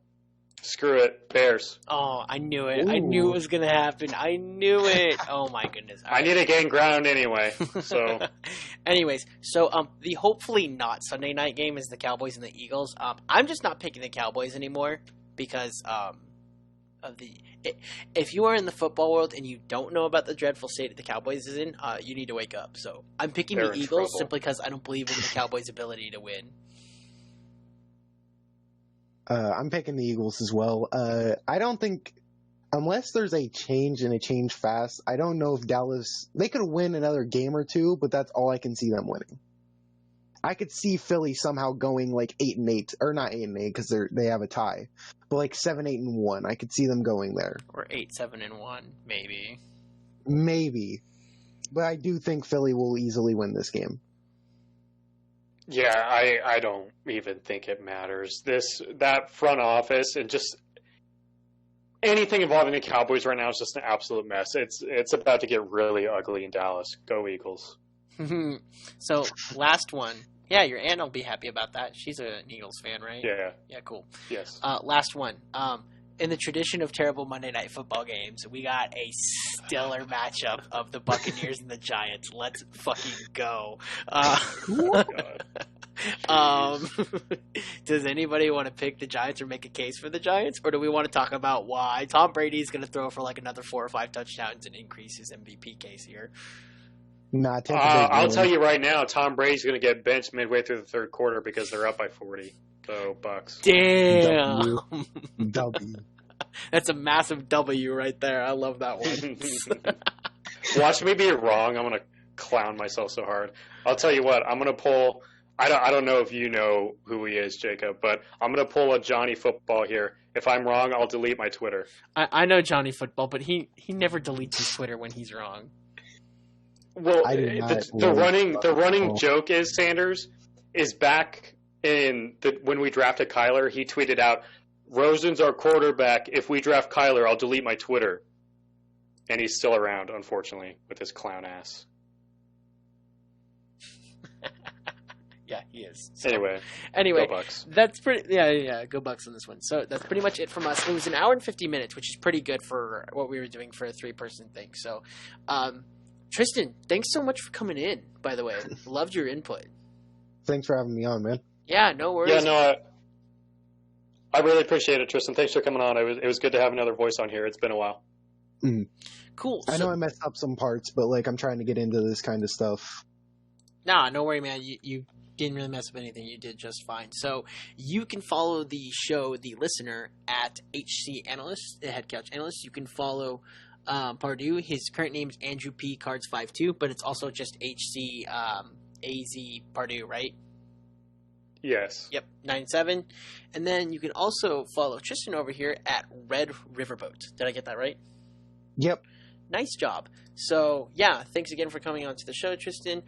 Speaker 2: Screw it, Bears.
Speaker 1: Oh, I knew it. Ooh. I knew it was going to happen. I knew it. Oh, my goodness.
Speaker 2: I need to gain ground anyway. So,
Speaker 1: anyways, so the hopefully not Sunday night game is the Cowboys and the Eagles. I'm just not picking the Cowboys anymore because of the. If you are in the football world and you don't know about the dreadful state that the Cowboys is in, you need to wake up. So I'm picking the Eagles simply because I don't believe in the Cowboys' ability to win.
Speaker 3: I'm picking the Eagles as well. I don't think, unless there's a change and a change fast, I don't know if Dallas, they could win another game or two, but that's all I can see them winning. I could see Philly somehow going like 8-8, or not 8-8 because they have a tie, but like 7-8-1. I could see them going there.
Speaker 1: Or 8-7-1, maybe.
Speaker 3: Maybe, but I do think Philly will easily win this game.
Speaker 2: Yeah, I don't even think it matters. That front office and just anything involving the Cowboys right now is just an absolute mess. It's about to get really ugly in Dallas. Go Eagles.
Speaker 1: So, last one. Yeah, your aunt will be happy about that. She's an Eagles fan, right?
Speaker 2: Yeah.
Speaker 1: Yeah, cool.
Speaker 2: Yes.
Speaker 1: Last one. In the tradition of terrible Monday Night Football games, we got a stellar matchup of the Buccaneers and the Giants. Let's fucking go. Does anybody want to pick the Giants or make a case for the Giants? Or do we want to talk about why Tom Brady's going to throw for like another 4 or 5 touchdowns and increase his MVP case here?
Speaker 3: Nah, Tampa Bay's
Speaker 2: I'll
Speaker 3: winning.
Speaker 2: tell you right now, Tom Brady's going to get benched midway through the third quarter because they're up by 40. So, Bucks.
Speaker 1: Damn.
Speaker 3: W.
Speaker 1: That's a massive W right there. I love that one.
Speaker 2: Watch me be wrong. I'm going to clown myself so hard. I'll tell you what. I'm going to pull. I don't know if you know who he is, Jacob, but I'm going to pull a Johnny Football here. If I'm wrong, I'll delete my Twitter.
Speaker 1: I know Johnny Football, but he never deletes his Twitter when he's wrong.
Speaker 2: Well, the running joke is Sanders is back in when we drafted Kyler. He tweeted out, "Rosen's our quarterback. If we draft Kyler, I'll delete my Twitter." And he's still around, unfortunately, with his clown ass.
Speaker 1: Yeah, he is. So,
Speaker 2: anyway, go Bucks.
Speaker 1: That's pretty. Yeah, go Bucks on this one. So that's pretty much it from us. It was an hour and 50 minutes, which is pretty good for what we were doing for a 3-person thing. So, Tristan, thanks so much for coming in. By the way, loved your input.
Speaker 3: Thanks for having me on, man.
Speaker 1: Yeah, no worries.
Speaker 2: Yeah, no, I really appreciate it, Tristan. Thanks for coming on. It was good to have another voice on here. It's been a while.
Speaker 3: Mm.
Speaker 1: Cool.
Speaker 3: I know I messed up some parts, but I'm trying to get into this kind of stuff.
Speaker 1: Nah, no worry, man. You didn't really mess up anything. You did just fine. So you can follow the show, The Listener, at HC Analysts, the Head Couch Analysts. You can follow Pardue. His current name is Andrew P. Cards52, but it's also just HC AZ Pardue, right?
Speaker 2: Yes.
Speaker 1: Yep, 97. And then you can also follow Tristan over here at RedRiverBoat. Did I get that right?
Speaker 3: Yep.
Speaker 1: Nice job. So, yeah, thanks again for coming on to the show, Tristan.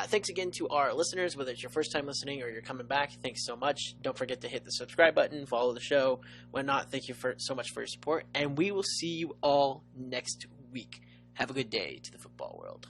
Speaker 1: Thanks again to our listeners, whether it's your first time listening or you're coming back. Thanks so much. Don't forget to hit the subscribe button, follow the show. Whatnot, thank you so much for your support. And we will see you all next week. Have a good day to the football world.